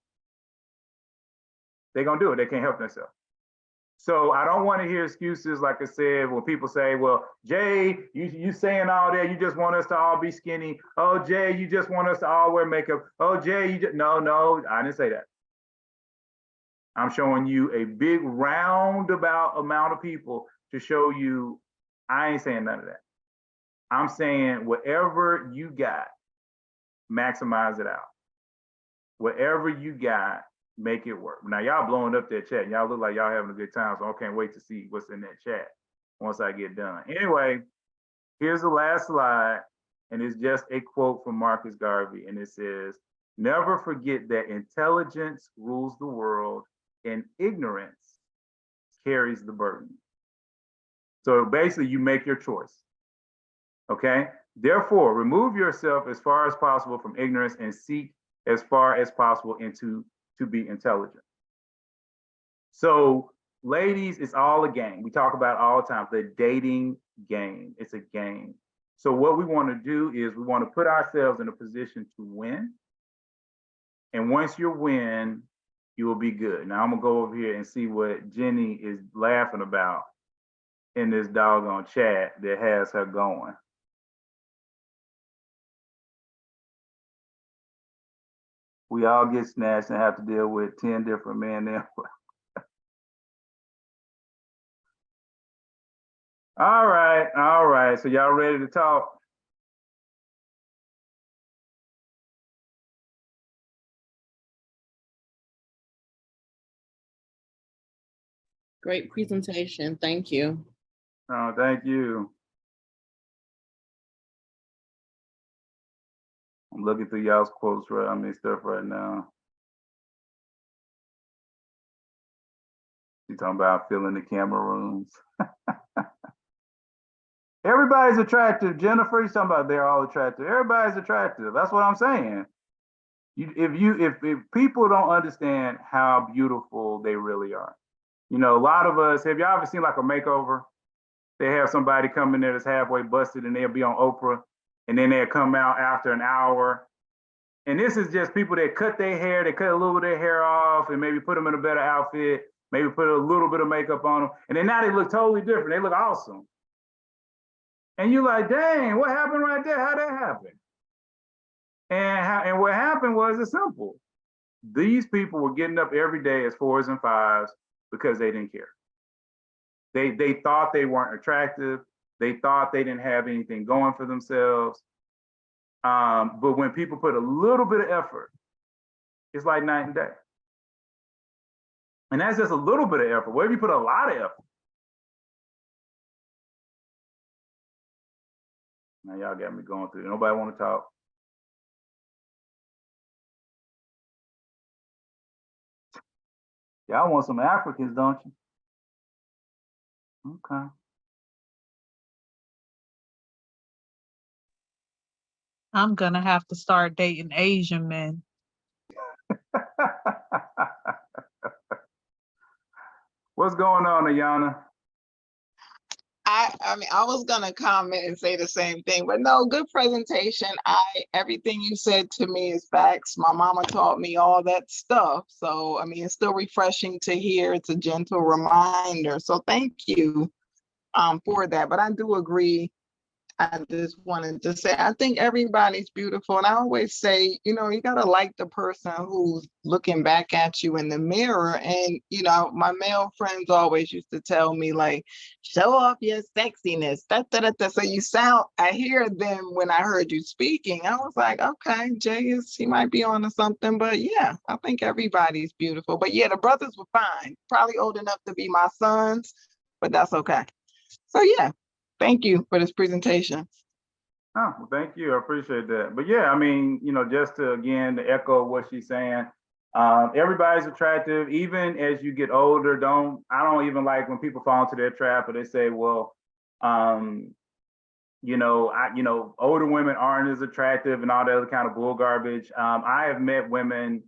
They're gonna do it. They can't help themselves. So I don't want to hear excuses, like I said, when people say, well, Jay, you saying all that, you just want us to all be skinny. Oh, Jay, you just want us to all wear makeup. Oh, Jay, no, I didn't say that. I'm showing you a big roundabout amount of people to show you I ain't saying none of that. I'm saying whatever you got, maximize it out. Whatever you got, make it work. Now, y'all blowing up that chat. Y'all look like y'all having a good time, so I can't wait to see what's in that chat once I get done. Anyway, here's the last slide, and it's just a quote from Marcus Garvey, and it says, never forget that intelligence rules the world and ignorance carries the burden. So basically, you make your choice, okay? Therefore, remove yourself as far as possible from ignorance and seek as far as possible into to be intelligent. So, ladies, it's all a game. We talk about it all the time, the dating game. It's a game. So what we want to do is we want to put ourselves in a position to win. And once you win, you will be good. Now I'm gonna go over here and see what Jenny is laughing about in this doggone chat that has her going. We all get snatched and have to deal with 10 different men there. All right. So y'all ready to talk? Great presentation. Thank you. Oh, thank you. I'm looking through y'all's quotes stuff right now. You talking about filling the camera rooms. Everybody's attractive. Jennifer, you're talking about they're all attractive. Everybody's attractive. That's what I'm saying. If people don't understand how beautiful they really are, you know, a lot of us, have y'all ever seen like a makeover? They have somebody come in there that's halfway busted and they'll be on Oprah, and then they'll come out after an hour. And this is just people that cut their hair, they cut a little bit of their hair off and maybe put them in a better outfit, maybe put a little bit of makeup on them. And then now they look totally different. They look awesome. And you're like, dang, what happened right there? How'd that happen? And what happened was it's simple. These people were getting up every day as 4s and 5s because they didn't care. They thought they weren't attractive. They thought they didn't have anything going for themselves. But when people put a little bit of effort, it's like night and day. And that's just a little bit of effort. What if you put a lot of effort? Now y'all got me going through. Nobody want to talk? Y'all want some Africans, don't you? Okay. I'm gonna have to start dating Asian men. What's going on, Ayana? I mean, I was gonna comment and say the same thing, but no, good presentation. Everything you said to me is facts. My mama taught me all that stuff. So, I mean, it's still refreshing to hear. It's a gentle reminder. So thank you for that. But I do agree. I just wanted to say, I think everybody's beautiful. And I always say, you know, you got to like the person who's looking back at you in the mirror. And, you know, my male friends always used to tell me, like, show off your sexiness. Da, da, da, da. So you sound, I hear them when I heard you speaking. I was like, okay, he might be on to something. But yeah, I think everybody's beautiful. But yeah, the brothers were fine. Probably old enough to be my sons, but that's okay. So yeah. Thank you for this presentation. Oh, well, thank you. I appreciate that. But yeah, I mean, you know, just to again to echo what she's saying, everybody's attractive. Even as you get older, I don't even like when people fall into their trap, or they say, well, you know, older women aren't as attractive and all that other kind of bull garbage. I have met women.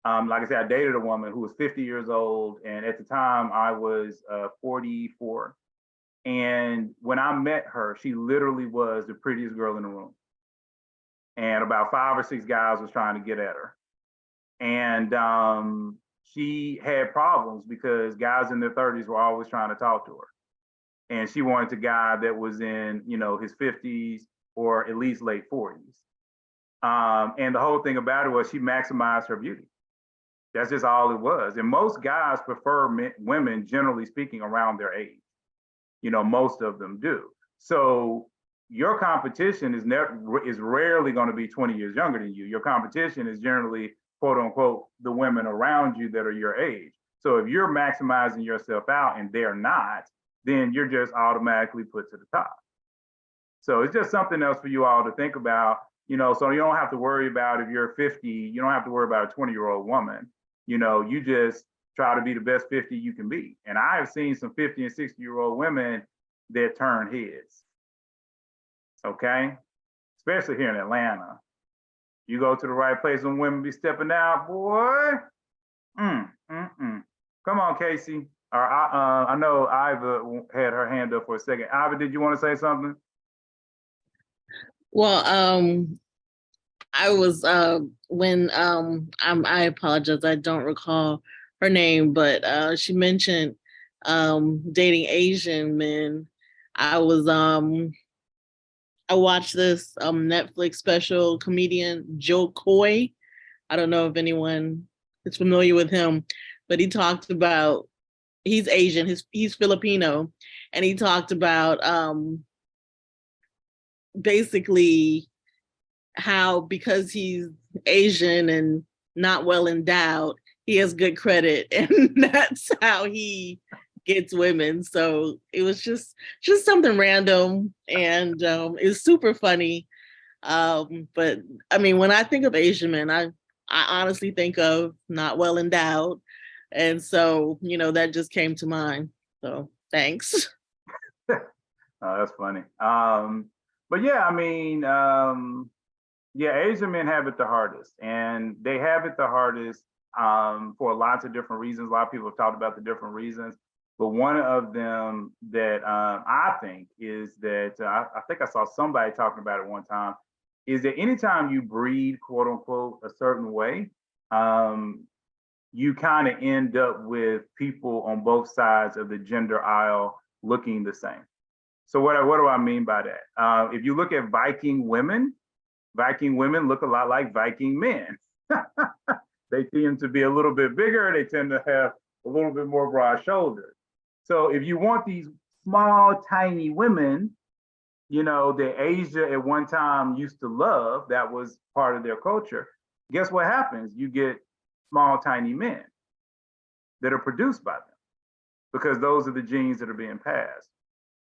Like I said, I dated a woman who was 50 years old, and at the time I was 44. And when I met her, she literally was the prettiest girl in the room. And about 5 or 6 guys was trying to get at her. And she had problems because guys in their 30s were always trying to talk to her. And she wanted a guy that was in, you know, his 50s or at least late 40s. And the whole thing about it was she maximized her beauty. That's just all it was. And most guys prefer women, generally speaking, around their age. You know, most of them do. So your competition is rarely going to be 20 years younger than you. Your competition is generally, quote unquote, the women around you that are your age. So if you're maximizing yourself out and they're not, then you're just automatically put to the top. So it's just something else for you all to think about, you know, so you don't have to worry about if you're 50, you don't have to worry about a 20-year-old woman. You know, you just try to be the best 50 you can be. And I have seen some 50 and 60-year-old women that turn heads. Okay? Especially here in Atlanta. You go to the right place when women be stepping out, boy. Come on, Casey. I know Iva had her hand up for a second. Iva, did you want to say something? Well, I was when I apologize, I don't recall her name, but she mentioned dating Asian men. I watched this Netflix special, comedian Joe Coy. I don't know if anyone is familiar with him, but he talked about, he's Asian, he's Filipino, and he talked about basically how because he's Asian and not well endowed, he has good credit, and that's how he gets women. So it was just something random, and it's super funny. But I mean, when I think of Asian men, I honestly think of not well endowed, and so you know that just came to mind. So thanks. Oh, that's funny. But yeah, I mean, yeah, Asian men have it the hardest, and they have it the hardest for lots of different reasons. A lot of people have talked about the different reasons, but one of them that I think is that I think I saw somebody talking about it one time, is that anytime you breed, quote unquote, a certain way, you kind of end up with people on both sides of the gender aisle looking the same. So what do I mean by that? If you look at Viking women look a lot like Viking men. They tend to be a little bit bigger. They tend to have a little bit more broad shoulders. So if you want these small, tiny women, you know, that Asia at one time used to love, that was part of their culture, guess what happens? You get small, tiny men that are produced by them because those are the genes that are being passed.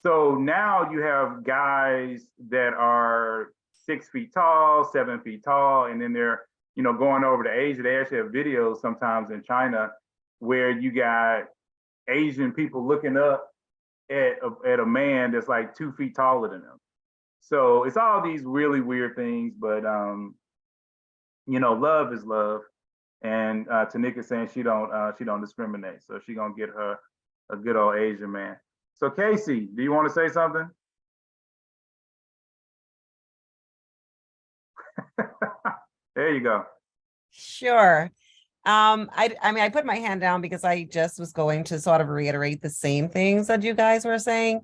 So now you have guys that are 6 feet tall, 7 feet tall, and then they're, you know, going over to Asia. They actually have videos sometimes in China where you got Asian people looking up at a man that's like 2 feet taller than them. So it's all these really weird things, but love is love. And Tanika saying she don't discriminate, so she gonna get her a good old Asian man. So Casey, do you want to say something? There you go. Sure. I mean, I put my hand down because I just was going to sort of reiterate the same things that you guys were saying.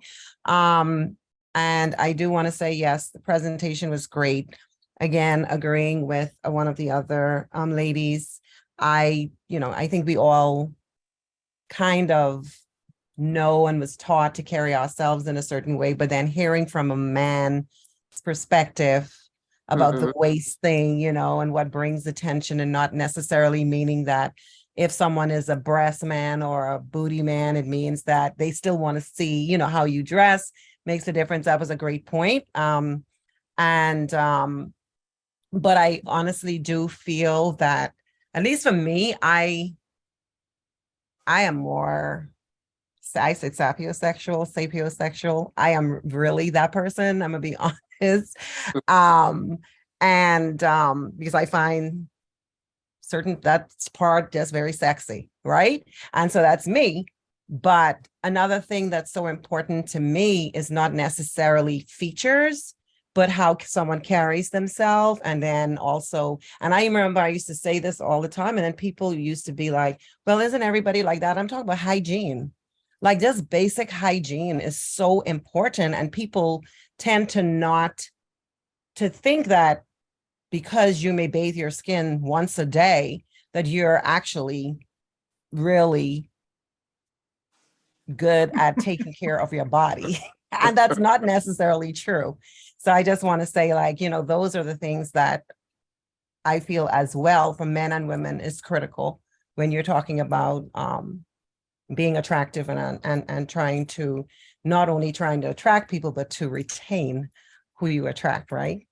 And I do want to say, yes, the presentation was great. Again, agreeing with one of the other ladies. I think we all kind of know and was taught to carry ourselves in a certain way, but then hearing from a man's perspective about the waist thing, and what brings attention, and not necessarily meaning that if someone is a breast man or a booty man, it means that they still want to see, how you dress makes a difference. That was a great point. But I honestly do feel that, at least for me, I am more, I said sapiosexual. I am really that person. I'm gonna be honest. Because I find that's part just very sexy, right? And so that's me. But another thing that's so important to me is not necessarily features, but how someone carries themselves. And then also, and I remember I used to say this all the time, and then people used to be like, well, isn't everybody like that? I'm talking about hygiene. Like, just basic hygiene is so important. And people tend to think that because you may bathe your skin once a day, that you're actually really good at taking care of your body. And that's not necessarily true. So I just want to say, like, those are the things that I feel as well for men and women is critical when you're talking about being attractive and trying to not only trying to attract people, but to retain who you attract, right?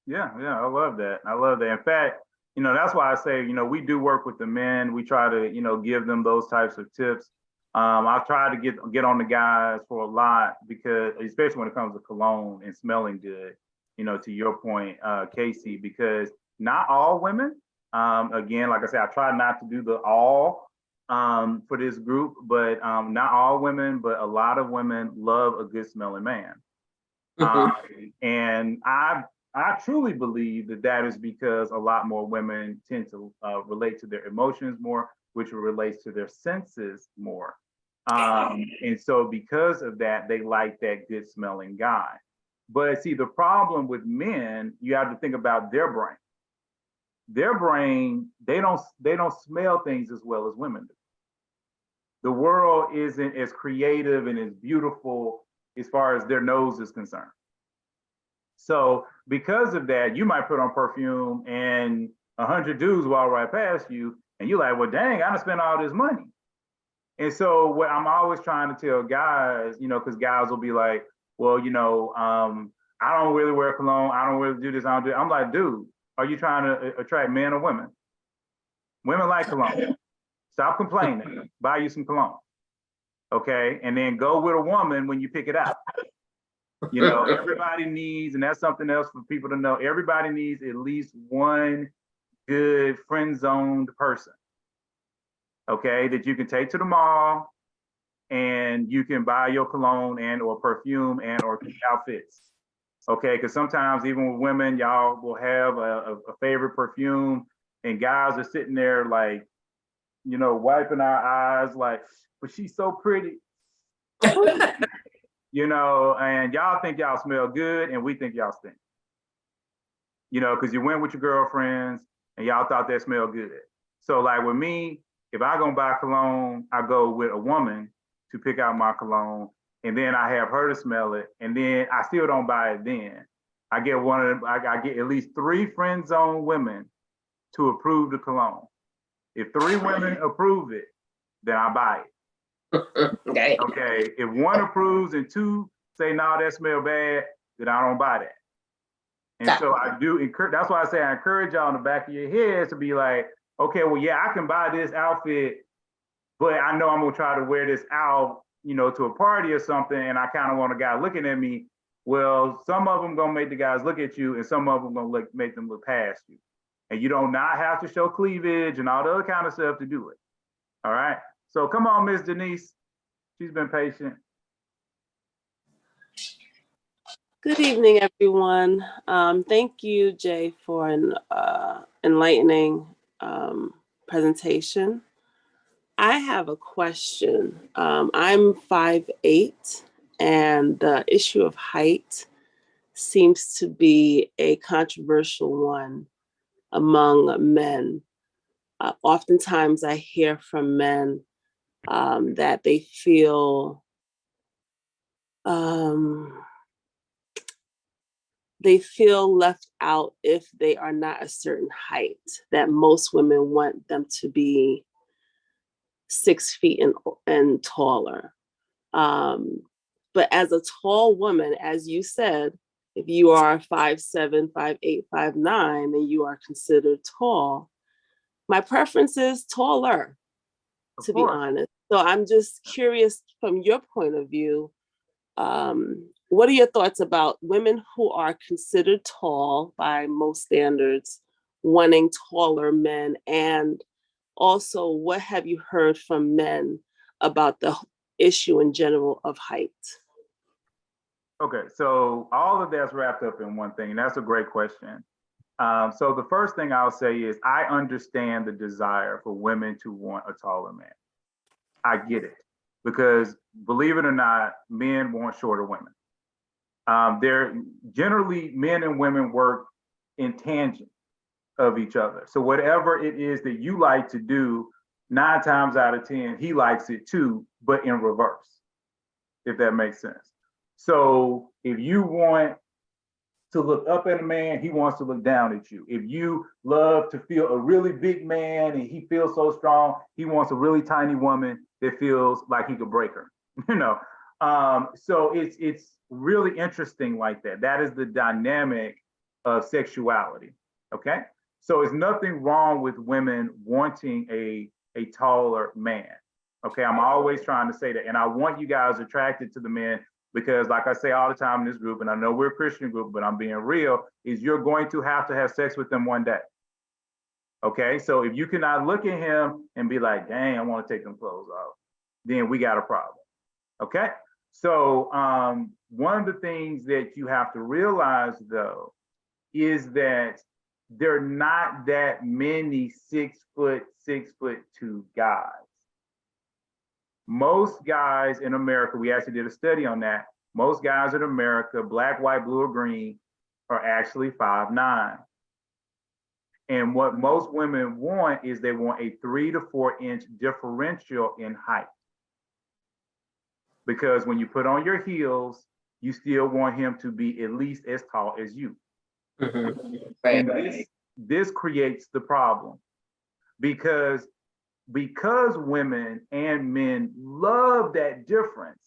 Yeah, I love that. In fact, that's why I say, we do work with the men. We try to, give them those types of tips. I try to get on the guys for a lot, because especially when it comes to cologne and smelling good, to your point, Casey, because not all women, again, like I said, I try not to do the all for this group, but not all women, but a lot of women love a good smelling man. And I truly believe that is because a lot more women tend to relate to their emotions more, which relates to their senses more. And so because of that, they like that good smelling guy. But see, the problem with men, you have to think about their brain. Their brain, they don't smell things as well as women do. The world isn't as creative and as beautiful as far as their nose is concerned. So because of that, you might put on perfume and 100 dudes walk right past you, and you're like, well, dang, I done spent all this money. And so what I'm always trying to tell guys, because guys will be like, well, I don't really wear cologne. I don't really do this. I don't do it. I'm like, dude, are you trying to attract men or women? Women like cologne. Stop complaining. Buy you some cologne. Okay. And then go with a woman when you pick it out. Everybody needs, and that's something else for people to know, everybody needs at least one good friend-zoned person. Okay, that you can take to the mall and you can buy your cologne and or perfume and or outfits. Okay, because sometimes even with women, y'all will have a favorite perfume, and guys are sitting there like, wiping our eyes like, but she's so pretty. And y'all think y'all smell good and we think y'all stink. Because you went with your girlfriends and y'all thought that smelled good. So like with me, if I gonna buy cologne, I go with a woman to pick out my cologne, and then I have her to smell it, and then I still don't buy it then. I get I get at least 3 friend zone women to approve the cologne. If 3 women approve it, then I buy it. Okay. If 1 approves and 2 say, no, that smell bad, then I don't buy that. And so I do encourage, that's why I say I encourage y'all in the back of your heads to be like, okay, well, yeah, I can buy this outfit, but I know I'm gonna try to wear this out, to a party or something, and I kind of want a guy looking at me, Well, some of them gonna make the guys look at you, and some of them gonna make them look past you. And you don't not have to show cleavage and all the other kind of stuff to do it. All right. So come on, Miss Denise. She's been patient. Good evening, everyone. Thank you, Jay, for an enlightening presentation. I have a question. I'm 5'8", and the issue of height seems to be a controversial one among men. Oftentimes I hear from men that they feel left out if they are not a certain height, that most women want them to be 6 feet and taller. But as a tall woman, as you said, if you are 5'7", 5'8", 5'9", then you are considered tall. My preference is taller, to be honest. So I'm just curious from your point of view, what are your thoughts about women who are considered tall by most standards, wanting taller men? And also, what have you heard from men about the issue in general of height? Okay, so all of that's wrapped up in one thing, and that's a great question. So the first thing I'll say is I understand the desire for women to want a taller man. I get it, because believe it or not, men want shorter women. They're generally, men and women work in tangent of each other. So whatever it is that you like to do, 9 times out of 10, he likes it too, but in reverse, if that makes sense. So if you want to look up at a man, he wants to look down at you. If you love to feel a really big man and he feels so strong, he wants a really tiny woman that feels like he could break her, you know? So it's really interesting like that. That is the dynamic of sexuality, okay? So it's nothing wrong with women wanting a taller man, okay? I'm always trying to say that. And I want you guys attracted to the men because, like I say all the time in this group, and I know we're a Christian group, but I'm being real, is you're going to have sex with them one day. Okay, so if you cannot look at him and be like, dang, I want to take them clothes off, then we got a problem. Okay, so one of the things that you have to realize, though, is that there are not that many 6', 6'2" guys. Most guys in America, we actually did a study on that. Most guys in America, black, white, blue, or green, are actually 5'9". And what most women want is they want a 3 to 4 inch differential in height. Because when you put on your heels, you still want him to be at least as tall as you. Mm-hmm. Right. And this creates the problem because women and men love that difference.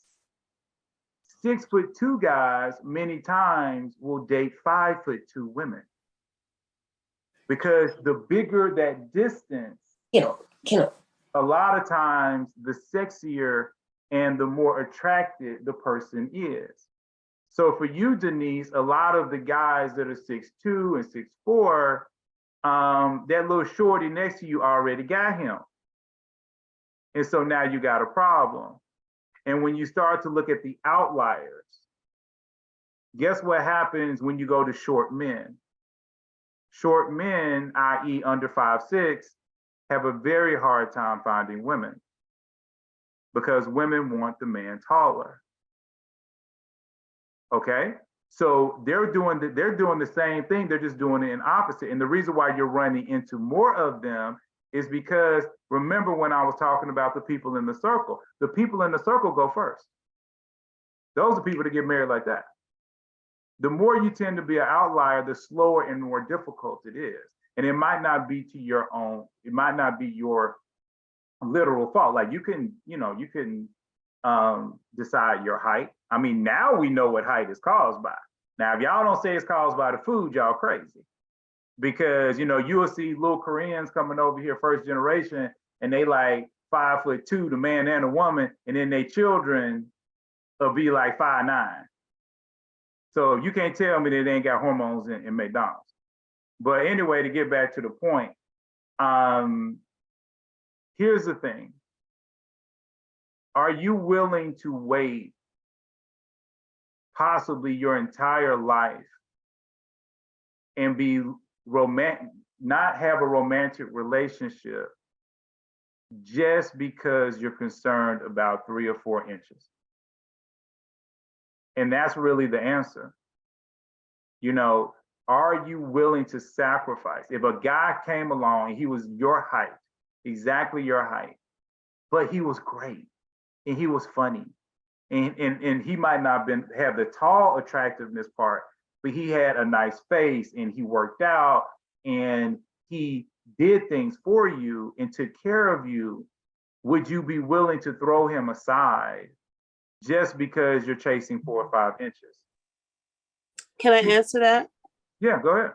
6'2" guys many times will date 5'2" women because the bigger that distance, a lot of times the sexier and the more attractive the person is. So for you, Denise, a lot of the guys that are 6'2" and 6'4", that little shorty next to you already got him. And so now you got a problem. And when you start to look at the outliers, guess what happens when you go to short men? Short men, i.e. under 5'6", have a very hard time finding women because women want the man taller. Okay? So they're doing the same thing, they're just doing it in opposite. And the reason why you're running into more of them is because remember when I was talking about the people in the circle go first. Those are people that get married like that. The more you tend to be an outlier, the slower and more difficult it is. And it might not be it might not be your literal fault. Like you can decide your height. I mean, now we know what height is caused by. Now, if y'all don't say it's caused by the food, y'all crazy. Because, you will see little Koreans coming over here first generation and they like 5'2", the man and a woman, and then their children will be like 5'9". So you can't tell me that they ain't got hormones in McDonald's. But anyway, to get back to the point, here's the thing. Are you willing to wait possibly your entire life and be not have a romantic relationship just because you're concerned about 3 or 4 inches? And that's really the answer. You know, are you willing to sacrifice? If a guy came along and he was your height, exactly your height, but he was great and he was funny, and he might not have the tall attractiveness part, but he had a nice face and he worked out and he did things for you and took care of you, would you be willing to throw him aside just because you're chasing 4 or 5 inches? Can I answer that? Yeah, go ahead.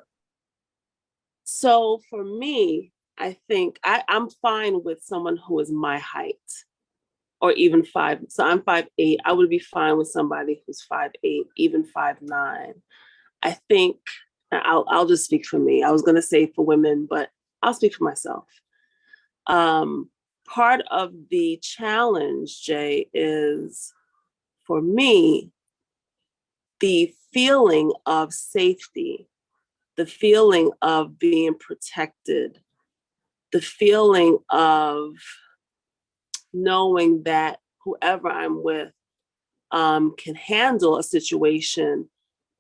So for me, I think I'm fine with someone who is my height or even 5. So I'm 5'8". I would be fine with somebody who's 5'8", even 5'9". I think I'll just speak for me. I was going to say for women, but I'll speak for myself. Part of the challenge, Jay, is for me, the feeling of safety, the feeling of being protected, the feeling of knowing that whoever I'm with can handle a situation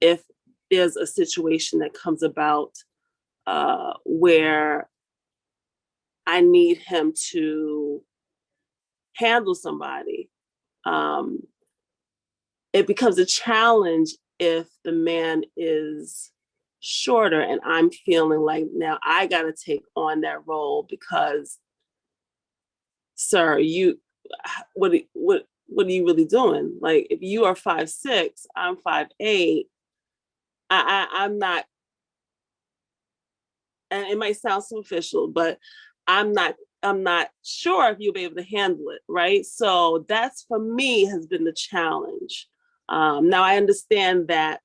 if there's a situation that comes about where I need him to handle somebody. It becomes a challenge if the man is shorter and I'm feeling like now I got to take on that role because, sir, what are you really doing? Like, if you are 5'6", I'm 5'8", I'm not, and it might sound superficial, but I'm not sure if you'll be able to handle it, right? So that's, for me, has been the challenge. Now I understand that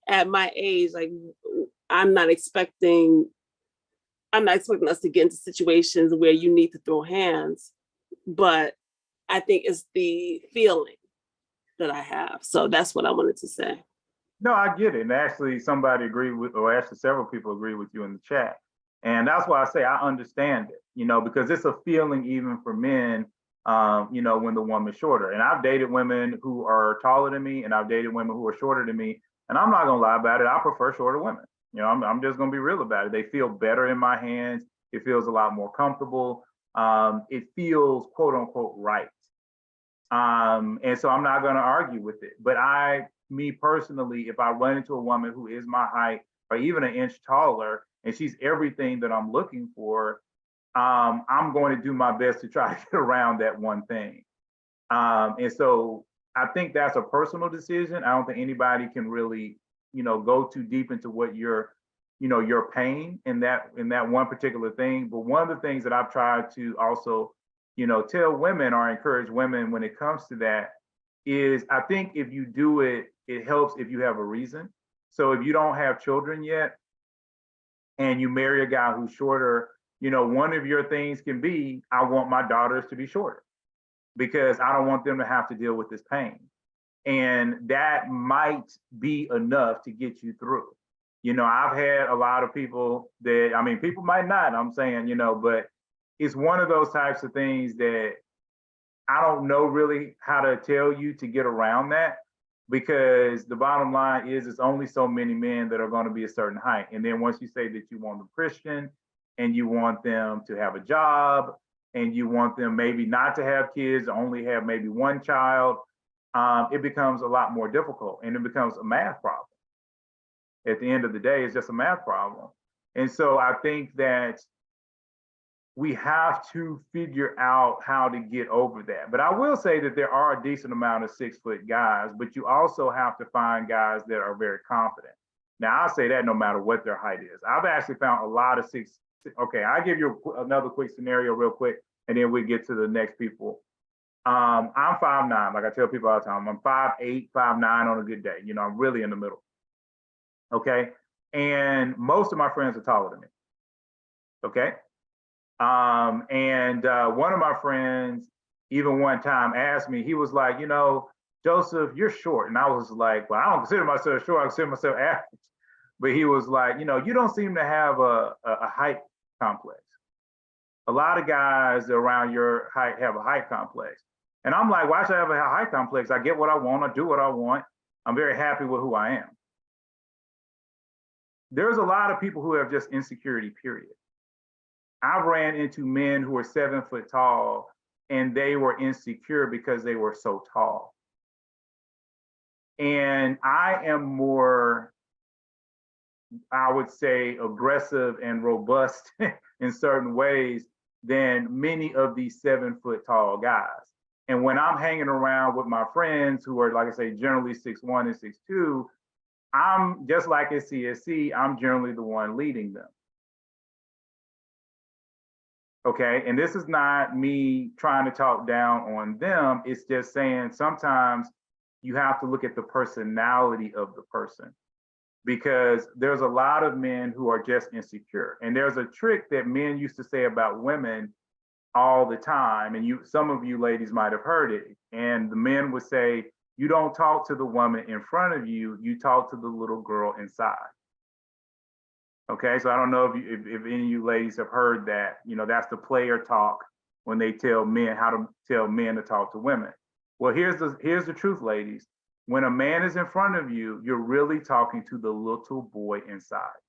at my age, like, I'm not expecting us to get into situations where you need to throw hands, but I think it's the feeling that I have. So that's what I wanted to say. No, I get it. And actually somebody agreed with, or actually several people agree with you in the chat. And that's why I say I understand it, you know, because it's a feeling even for men, you know, when the woman's shorter. And I've dated women who are taller than me and I've dated women who are shorter than me. And I'm not gonna lie about it, I prefer shorter women. You know, I'm just gonna be real about it. They feel better in my hands. It feels a lot more comfortable. It feels quote unquote right. And so I'm not gonna argue with it. But me personally, if I run into a woman who is my height or even an inch taller, and she's everything that I'm looking for, I'm going to do my best to try to get around that one thing. And so I think that's a personal decision. I don't think anybody can really, you know, go too deep into what your pain in that one particular thing. But one of the things that I've tried to also, you know, tell women or encourage women when it comes to that is, I think if you do it, it helps if you have a reason. So if you don't have children yet and you marry a guy who's shorter, you know, one of your things can be, I want my daughters to be shorter because I don't want them to have to deal with this pain. And that might be enough to get you through. You know, I've had a lot of people that, I mean, people might not, I'm saying, you know, but it's one of those types of things that I don't know really how to tell you to get around that, because the bottom line is it's only so many men that are going to be a certain height. And then once you say that you want them Christian and you want them to have a job and you want them maybe not to have kids, only have maybe one child, it becomes a lot more difficult and it becomes a math problem. At the end of the day, it's just a math problem. And so I think that we have to figure out how to get over that. But I will say that there are a decent amount of 6-foot guys, but you also have to find guys that are very confident. Now, I say that no matter what their height is. I've actually found a lot of okay, I'll give you another quick scenario real quick, and then we get to the next people. I'm 5'9", like I tell people all the time. I'm 5'8", 5'9" on a good day. You know, I'm really in the middle. Okay. And most of my friends are taller than me. Okay. One of my friends, even one time asked me, he was like, you know, Joseph, you're short. And I was like, well, I don't consider myself short. I consider myself average. But he was like, you know, you don't seem to have a height complex. A lot of guys around your height have a height complex. And I'm like, why should I have a height complex? I get what I want. I do what I want. I'm very happy with who I am. There's a lot of people who have just insecurity, period. I've ran into men who are 7 foot tall and they were insecure because they were so tall. And I am more, I would say, aggressive and robust in certain ways than many of these 7 foot tall guys. And when I'm hanging around with my friends who are, like I say, generally 6'1" and 6'2", I'm just like at CSC, I'm generally the one leading them. Okay, and this is not me trying to talk down on them. It's just saying sometimes you have to look at the personality of the person, because there's a lot of men who are just insecure. And there's a trick that men used to say about women all the time. And some of you ladies might have heard it. And the men would say, you don't talk to the woman in front of you, you talk to the little girl inside. Okay, so I don't know if any of you ladies have heard that. You know, that's the player talk when they tell men how to tell men to talk to women. Well, here's the truth, ladies. When a man is in front of you, you're really talking to the little boy inside.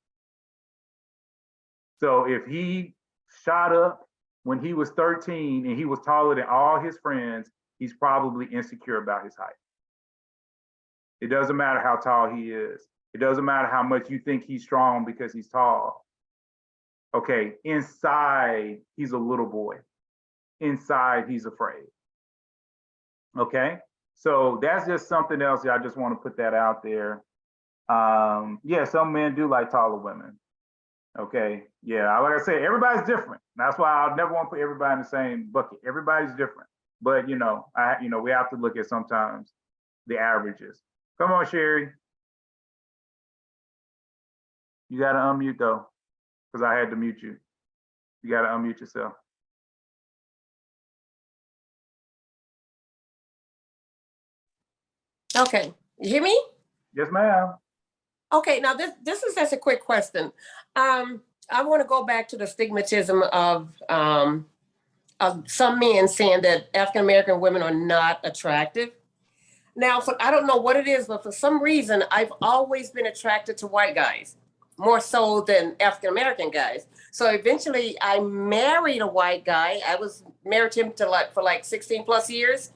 So if he shot up when he was 13 and he was taller than all his friends, he's probably insecure about his height. It doesn't matter how tall he is. It doesn't matter how much you think he's strong because he's tall. Okay, inside, he's a little boy. Inside, he's afraid. Okay, so that's just something else. I just want to put that out there. Yeah, some men do like taller women. Okay, yeah, like I say, everybody's different. That's why I never want to put everybody in the same bucket. Everybody's different. But, we have to look at sometimes the averages. Come on, Sherry. You got to unmute though, because I had to mute you. You got to unmute yourself. Okay, you hear me? Yes, ma'am. Okay, now this is just a quick question. I want to go back to the stigmatism of some men saying that African American women are not attractive. Now, I don't know what it is, but for some reason, I've always been attracted to white guys, more so than African American guys. So eventually, I married a white guy. I was married to him for like 16 plus years.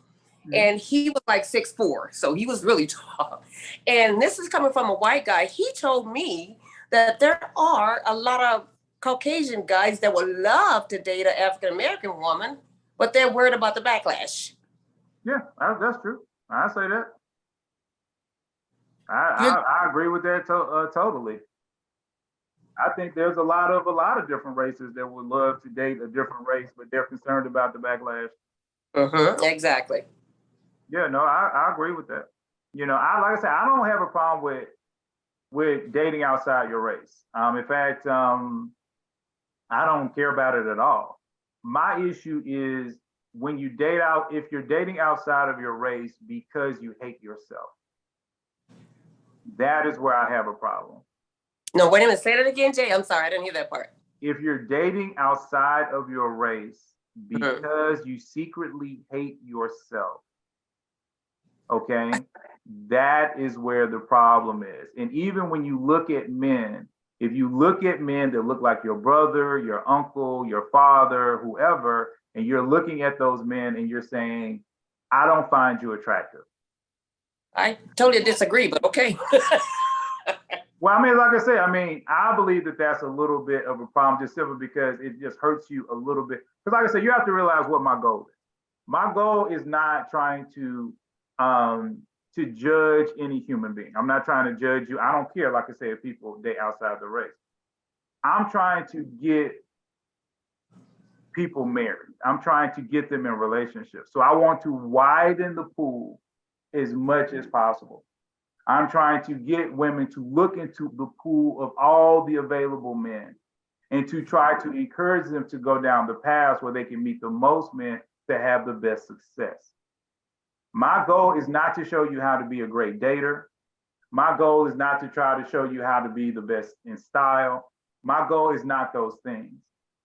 And he was like 6'4", so he was really tall. And this is coming from a white guy. He told me that there are a lot of Caucasian guys that would love to date an African-American woman, but they're worried about the backlash. Yeah, that's true. I say that. I agree with that totally. I think there's a lot of different races that would love to date a different race, but they're concerned about the backlash. Exactly. Yeah, no, I agree with that. Like I said, I don't have a problem with dating outside your race. In fact, I don't care about it at all. My issue is when you if you're dating outside of your race because you hate yourself. That is where I have a problem. No, wait a minute. Say that again, Jay. I'm sorry, I didn't hear that part. If you're dating outside of your race because you secretly hate yourself, okay, that is where the problem is. And even when you look at men, if you look at men that look like your brother, your uncle, your father, whoever, and you're looking at those men and you're saying, I don't find you attractive. I totally disagree, but okay. Well, like I said, I believe that that's a little bit of a problem, just simply because it just hurts you a little bit. Because like I said, you have to realize what my goal is. My goal is not trying to judge any human being. I'm not trying to judge you. I don't care, like I say, if people date outside the race. I'm trying to get people married. I'm trying to get them in relationships. So I want to widen the pool as much as possible. I'm trying to get women to look into the pool of all the available men and to try to encourage them to go down the path where they can meet the most men to have the best success. My goal is not to show you how to be a great dater. My goal is not to try to show you how to be the best in style. My goal is not those things.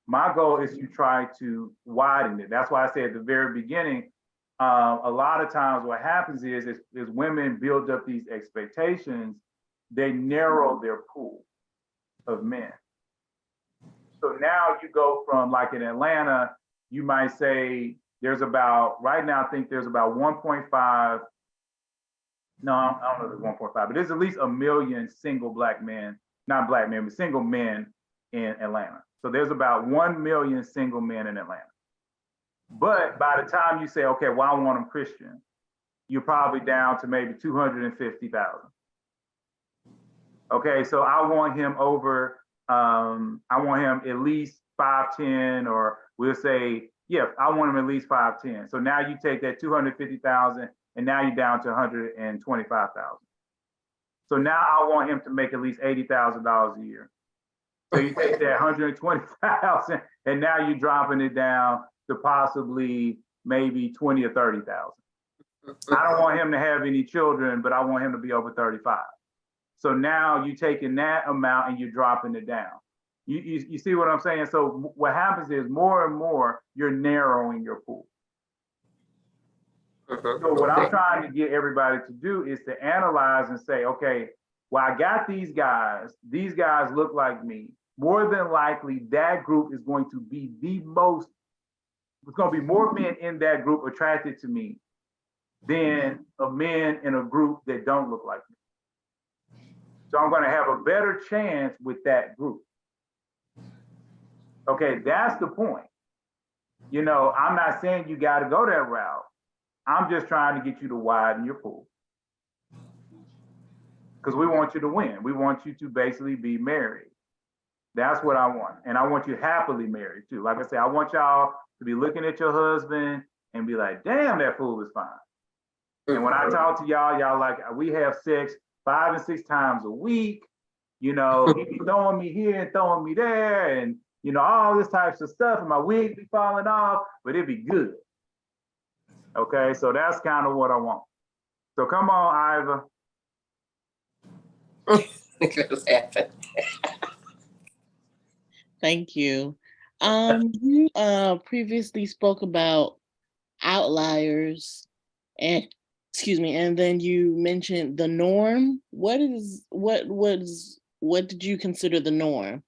My goal is to try to widen it. That's why I say at the very beginning, a lot of times what happens is women build up these expectations, they narrow their pool of men. So now you go from, like in Atlanta, you might say there's about, right now, I think there's about 1.5, no, I don't know if it's 1.5, but there's at least 1 million single black men, not black men, but single men in Atlanta. So there's about 1 million single men in Atlanta. But by the time you say, okay, well, I want them Christian, you're probably down to maybe 250,000. Okay, so I want him over, I want him at least 5'10", or we'll say, yeah, I want him at least 5'10". So now you take that 250,000 and now you're down to 125,000. So now I want him to make at least $80,000 a year. So you take that 120,000 and now you're dropping it down to possibly maybe 20 or 30,000. I don't want him to have any children, but I want him to be over 35. So now you're taking that amount and you're dropping it down. You see what I'm saying? So what happens is more and more you're narrowing your pool. So what I'm trying to get everybody to do is to analyze and say, okay, well, I got these guys look like me. More than likely, that group is going to be the most, there's going to be more men in that group attracted to me than a men in a group that don't look like me. So I'm going to have a better chance with that group. Okay, that's the point. You know, I'm not saying you got to go that route. I'm just trying to get you to widen your pool. Because we want you to win. We want you to basically be married. That's what I want. And I want you happily married too. Like I said, I want y'all to be looking at your husband and be like, damn, that fool is fine. And when I talk to y'all, y'all like, we have sex 5 and 6 times a week. You know, he be throwing me here and throwing me there and, you know, all this types of stuff. And my wig be falling off, but it'd be good. Okay, so that's kind of what I want. So come on, Iva. Thank you. You previously spoke about outliers and excuse me, and then you mentioned the norm. What did you consider the norm?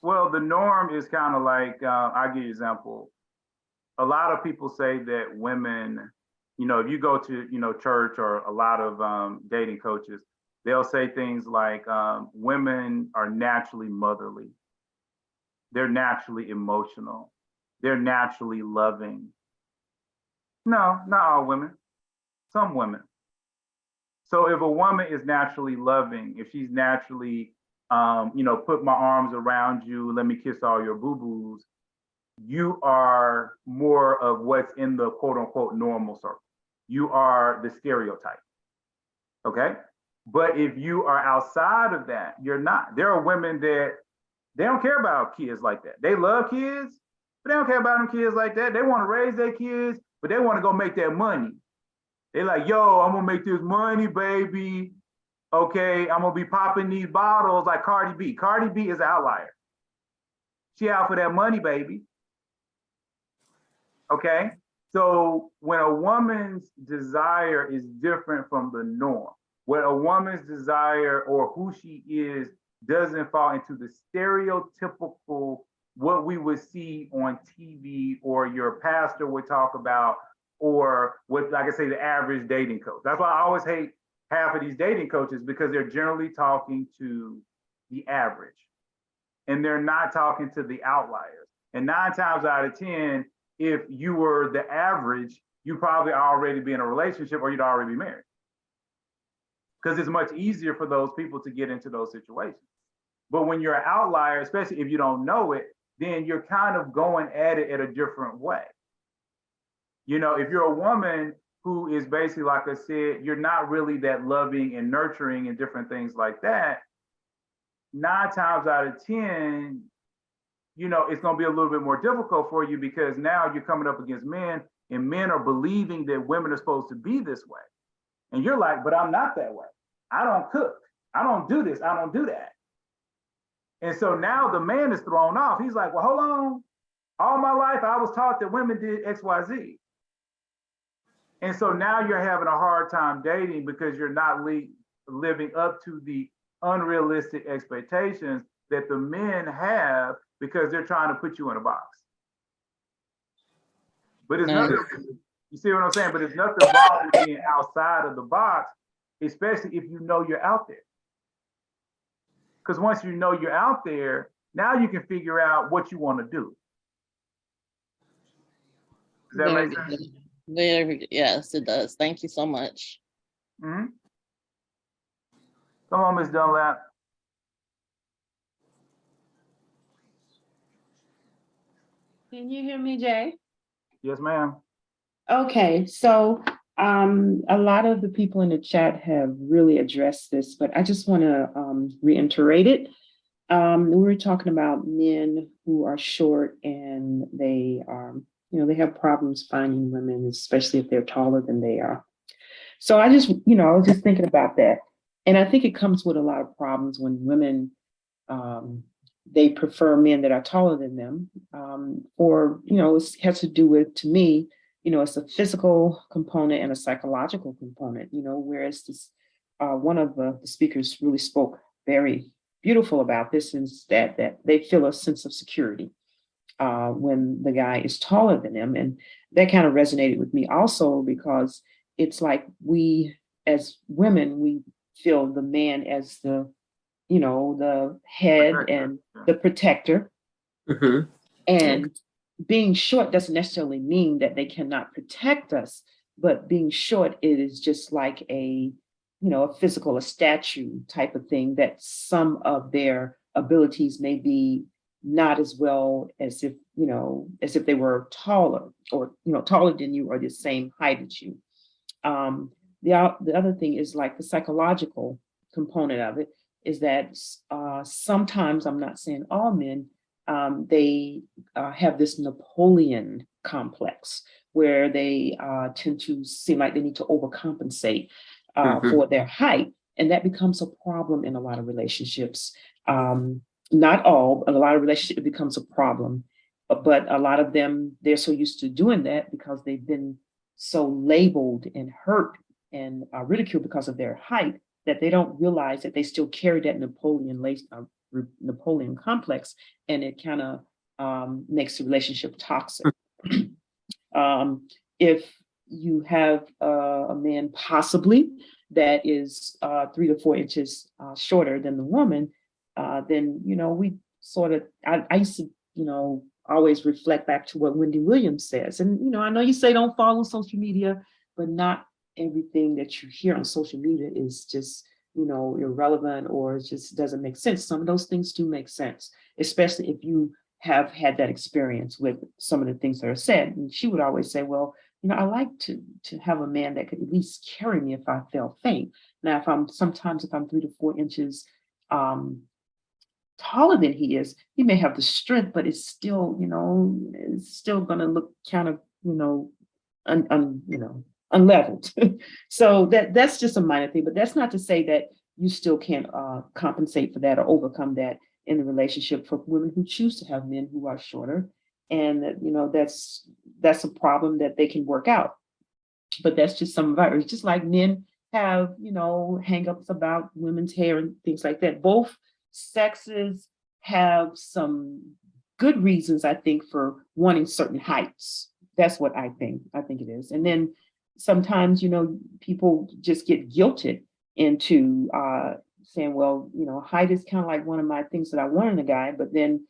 Well, the norm is kind of like, I'll give you an example. A lot of people say that women, you know, if you go to, you know, church or a lot of dating coaches, they'll say things like women are naturally motherly. They're naturally emotional. They're naturally loving. No, not all women. Some women. So if a woman is naturally loving, if she's naturally, you know, put my arms around you, let me kiss all your boo-boos, you are more of what's in the quote unquote normal circle. You are the stereotype. Okay? But if you are outside of that, you're not. There are women that they don't care about kids like that. They love kids, but they don't care about them kids like that. They want to raise their kids, but they want to go make that money. They're like, yo, I'm gonna make this money, baby. Okay, I'm gonna be popping these bottles like Cardi B. Cardi B is an outlier. She out for that money, baby. Okay, so when a woman's desire is different from the norm, when a woman's desire or who she is doesn't fall into the stereotypical what we would see on TV or your pastor would talk about, or what, like I say, the average dating coach. That's why I always hate half of these dating coaches, because they're generally talking to the average and they're not talking to the outliers. And 9 times out of 10, if you were the average, you probably already be in a relationship or you'd already be married. Because it's much easier for those people to get into those situations. But when you're an outlier, especially if you don't know it, then you're kind of going at it at a different way. You know, if you're a woman who is basically, like I said, you're not really that loving and nurturing and different things like that, 9 times out of 10, you know, it's going to be a little bit more difficult for you because now you're coming up against men and men are believing that women are supposed to be this way. And you're like, but I'm not that way. I don't cook. I don't do this. I don't do that. And so now the man is thrown off. He's like, well, hold on. All my life, I was taught that women did X, Y, Z. And so now you're having a hard time dating because you're not living up to the unrealistic expectations that the men have because they're trying to put you in a box. But it's nothing, you see what I'm saying? But it's nothing wrong with being outside of the box, especially if you know you're out there. Because once you know you're out there, now you can figure out what you want to do. Does that make sense? Very, yes, it does. Thank you so much. Mm-hmm. Come on, Ms. Dunlap. Can you hear me, Jay? Yes, ma'am. Okay, so a lot of the people in the chat have really addressed this, but I just want to reiterate it. We were talking about men who are short and they are, you know, they have problems finding women, especially if they're taller than they are. So I just, you know, I was just thinking about that. And I think it comes with a lot of problems when women, they prefer men that are taller than them. Or, you know, it has to do with, to me, you know, it's a physical component and a psychological component, you know, whereas this, one of the speakers really spoke very beautiful about this is that they feel a sense of security when the guy is taller than them. And that kind of resonated with me also because it's like we, as women, we feel the man as the, you know, the head and the protector. Mm-hmm. And being short doesn't necessarily mean that they cannot protect us, but being short, it is just like a, you know, a physical, a statue type of thing that some of their abilities may be not as well as if, you know, as if they were taller or, you know, taller than you or the same height as you. The other thing is like the psychological component of it is that sometimes, I'm not saying all men, they have this Napoleon complex where they tend to seem like they need to overcompensate for their height. And that becomes a problem in a lot of relationships. Not all, but a lot of relationships, it becomes a problem. But a lot of them, they're so used to doing that because they've been so labeled and hurt and ridiculed because of their height that they don't realize that they still carry that Napoleon complex, and it kind of makes the relationship toxic. If you have a man possibly that is 3 to 4 inches shorter than the woman, then, you know, we sort of, I used to, you know, always reflect back to what Wendy Williams says. And, you know, I know you say don't follow social media, but not everything that you hear on social media is just, you know, irrelevant or it just doesn't make sense. Some of those things do make sense, especially if you have had that experience with some of the things that are said. And she would always say, well, you know, I like to have a man that could at least carry me if I fell faint. Now, if I'm 3 to 4 inches taller than he is, he may have the strength, but it's still, you know, it's still going to look kind of, you know, unleveled. So that's just a minor thing, but that's not to say that you still can't compensate for that or overcome that in the relationship for women who choose to have men who are shorter. And that, you know, that's a problem that they can work out. But that's just some of it. It's just like men have, you know, hang-ups about women's hair and things like that. Both sexes have some good reasons, I think, for wanting certain heights. That's what I think it is. And then sometimes, you know, people just get guilted into saying, well, you know, height is kind of like one of my things that I want in a guy, but then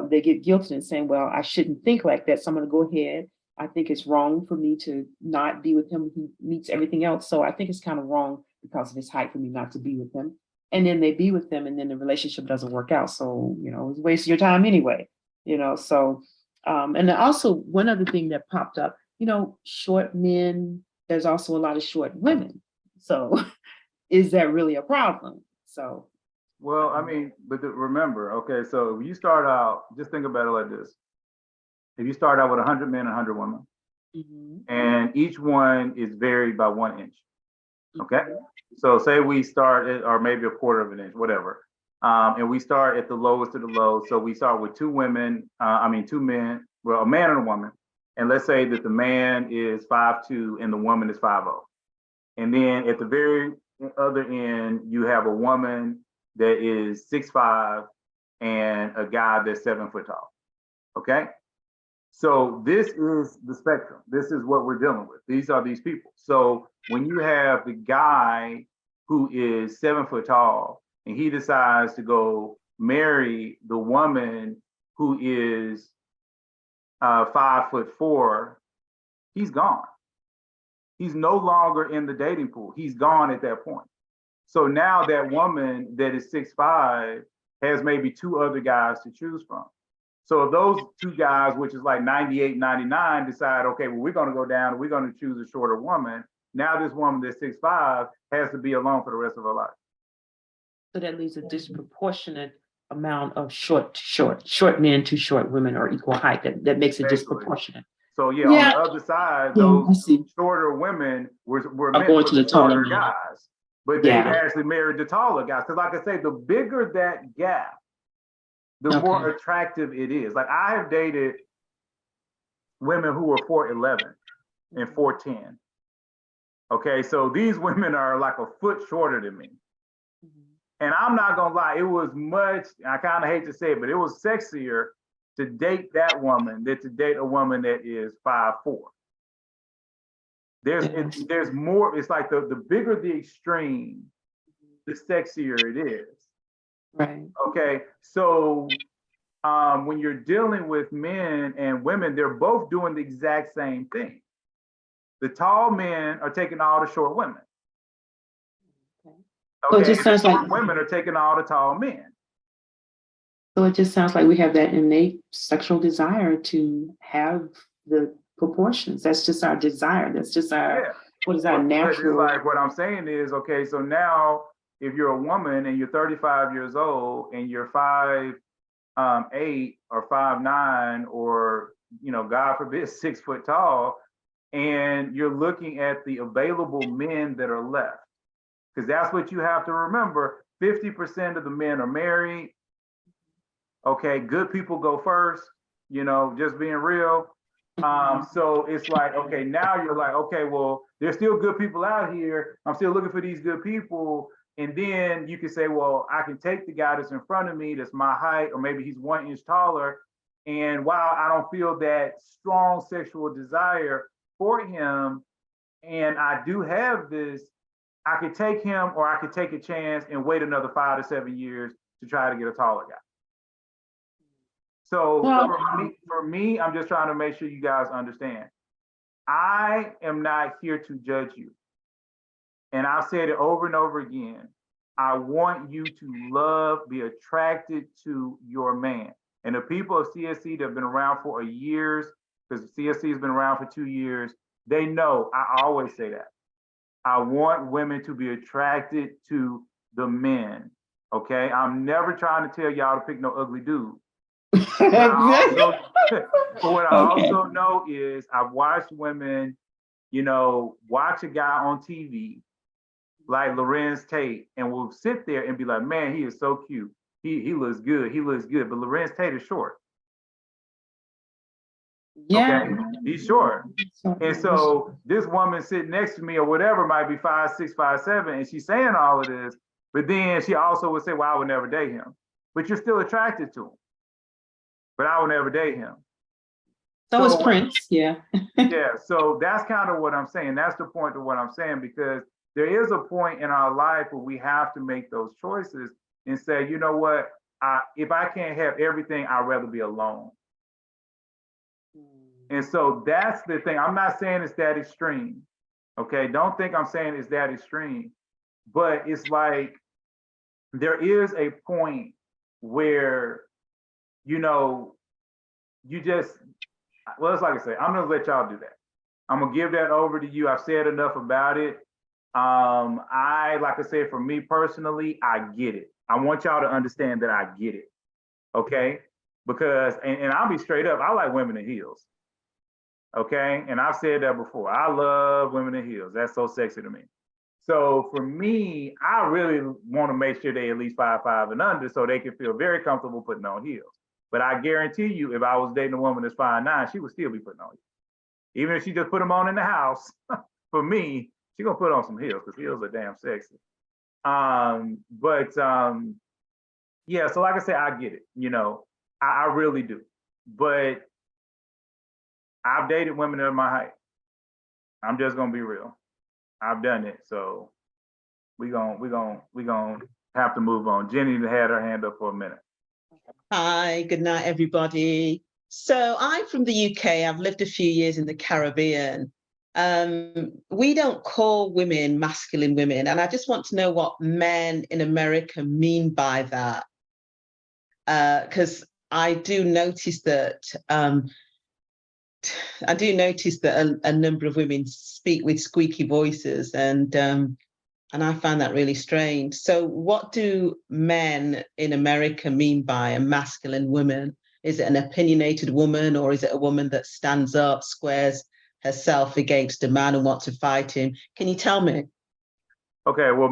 they get guilted and saying, well, I shouldn't think like that. So I'm going to go ahead. I think it's wrong for me to not be with him. He meets everything else. So I think it's kind of wrong because of his height for me not to be with him. And then they be with them and then the relationship doesn't work out. So, you know, it's a waste of your time anyway. So, and then also one other thing that popped up, short men, there's also a lot of short women. So is that really a problem? So. Well, I mean, but remember, okay, so if you start out, just think about it like this. If you start out with 100 men and 100 women, and each one is varied by 1 inch, okay? So say we start at, or maybe a quarter of an inch, whatever. And we start at the lowest of the low. So we start with 2 women, 2 men, well, a man and a woman. And let's say that the man is 5'2" and the woman is 5'0". And then at the very other end, you have a woman that is 6'5" and a guy that's 7 foot tall. Okay. So this is the spectrum. This is what we're dealing with. These are these people. So when you have the guy who is 7 foot tall and he decides to go marry the woman who is 5'4", he's gone. He's no longer in the dating pool. He's gone at that point. So now that woman that is 6'5" has maybe 2 other guys to choose from. So if those 2 guys, which is like 98, 99, decide, okay, well, we're going to go down and we're going to choose a shorter woman. Now this woman that's 6'5" has to be alone for the rest of her life. So that leaves a disproportionate amount of short men to short women or equal height. That makes it disproportionate. So yeah, on the other side, those shorter women were meant going for to the taller guys, but they actually married the taller guys. Because like I say, the bigger that gap, the more attractive it is. Like I have dated women who were 4'11" and 4'10". Okay, so these women are like a foot shorter than me. And I'm not gonna lie, it was much, I kind of hate to say it, but it was sexier to date that woman than to date a woman that is 5'4". There's more, it's like the bigger the extreme, the sexier it is. Right. Okay, so when you're dealing with men and women, they're both doing the exact same thing. The tall men are taking all the short women. Okay, so it just sounds like women are taking all the tall men. So it just sounds like we have that innate sexual desire to have the proportions. That's just our desire. That's just our, what is our natural. Like what I'm saying is, okay, so now if you're a woman and you're 35 years old and you're 5'8" or 5'9" or, God forbid, 6 foot tall, and you're looking at the available men that are left. Because that's what you have to remember. 50% of the men are married. Okay, good people go first, just being real. So it's like, okay, now you're like, okay, well, there's still good people out here. I'm still looking for these good people. And then you can say, well, I can take the guy that's in front of me, that's my height, or maybe he's 1 inch taller. And while I don't feel that strong sexual desire for him, and I do have this, I could take him, or I could take a chance and wait another 5 to 7 years to try to get a taller guy. So for me, I'm just trying to make sure you guys understand. I am not here to judge you. And I've said it over and over again. I want you to love, be attracted to your man. And the people of CSC that have been around for years, because CSC has been around for 2 years, they know I always say that. I want women to be attracted to the men. Okay, I'm never trying to tell y'all to pick no ugly dude. But what I also know is I've watched women, watch a guy on TV like Lorenz Tate, and will sit there and be like, man, he is so cute. He looks good. He looks good. But Lorenz Tate is short. Yeah. Okay, he's short. And so this woman sitting next to me or whatever might be 5'6", 5'7", and she's saying all of this, but then she also would say, well, I would never date him. But you're still attracted to him. But I would never date him. So is Prince, yeah. Yeah, so that's kind of what I'm saying. That's the point of what I'm saying, because there is a point in our life where we have to make those choices and say, you know what, if I can't have everything, I'd rather be alone. And so that's the thing. I'm not saying it's that extreme. Okay, don't think I'm saying it's that extreme. But it's like there is a point where, you just, well, it's like I say, I'm gonna let y'all do that. I'm gonna give that over to you. I've said enough about it. Like I said, for me personally, I get it. I want y'all to understand that I get it. Okay? Because, and I'll be straight up, I like women in heels. Okay? And I've said that before. I love women in heels. That's so sexy to me. So for me, I really want to make sure they at least 5'5" and under so they can feel very comfortable putting on heels. But I guarantee you, if I was dating a woman that's 5'9", she would still be putting on heels. Even if she just put them on in the house, for me, she gonna put on some heels because heels are damn sexy. Yeah, so like I said, I get it, you know, I really do. But I've dated women that are my height. I'm just gonna be real. I've done it, so we gonna have to move on. Jenny had her hand up for a minute. Hi, good night, everybody. So I'm from the UK. I've lived a few years in the Caribbean. We don't call women masculine women, and I just want to know what men in America mean by that. Because I do notice that a number of women speak with squeaky voices, and I find that really strange. So what do men in America mean by a masculine woman? Is it an opinionated woman, or is it a woman that stands up, squares herself against a man and wants to fight him? Can you tell me? Okay, well,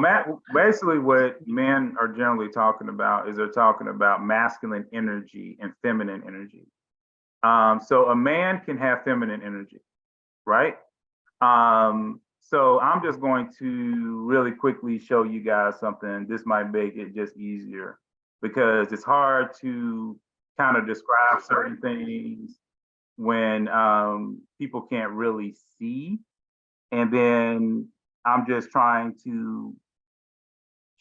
basically what men are generally talking about is they're talking about masculine energy and feminine energy. So a man can have feminine energy, right? So I'm just going to really quickly show you guys something. This might make it just easier because it's hard to kind of describe certain things when people can't really see. And then I'm just trying to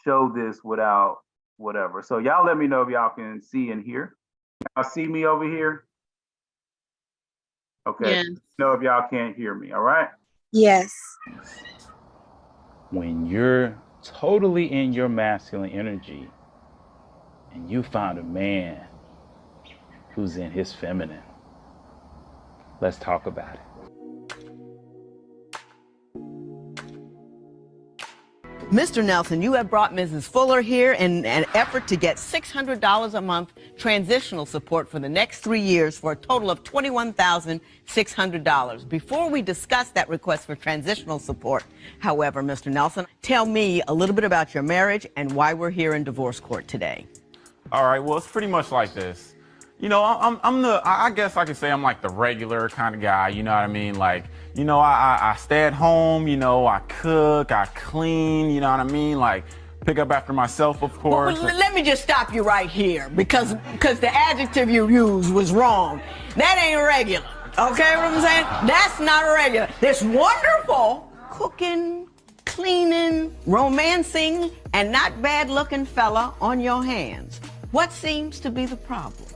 show this without whatever. So y'all let me know if y'all can see and hear. Y'all see me over here? Okay. Yes. Know if y'all can't hear me, all right? Yes. When you're totally in your masculine energy and you found a man who's in his feminine, let's talk about it. Mr. Nelson, you have brought Mrs. Fuller here in an effort to get $600 a month transitional support for the next 3 years for a total of $21,600. Before we discuss that request for transitional support, however, Mr. Nelson, tell me a little bit about your marriage and why we're here in divorce court today. All right, well, it's pretty much like this. You know, I guess I could say I'm like the regular kind of guy, you know what I mean? Like, you know, I stay at home, you know, I cook, I clean, you know what I mean? Like, pick up after myself, of course. Well, let me just stop you right here because the adjective you used was wrong. That ain't regular, okay what I'm saying? That's not regular. This wonderful cooking, cleaning, romancing, and not bad looking fella on your hands. What seems to be the problem?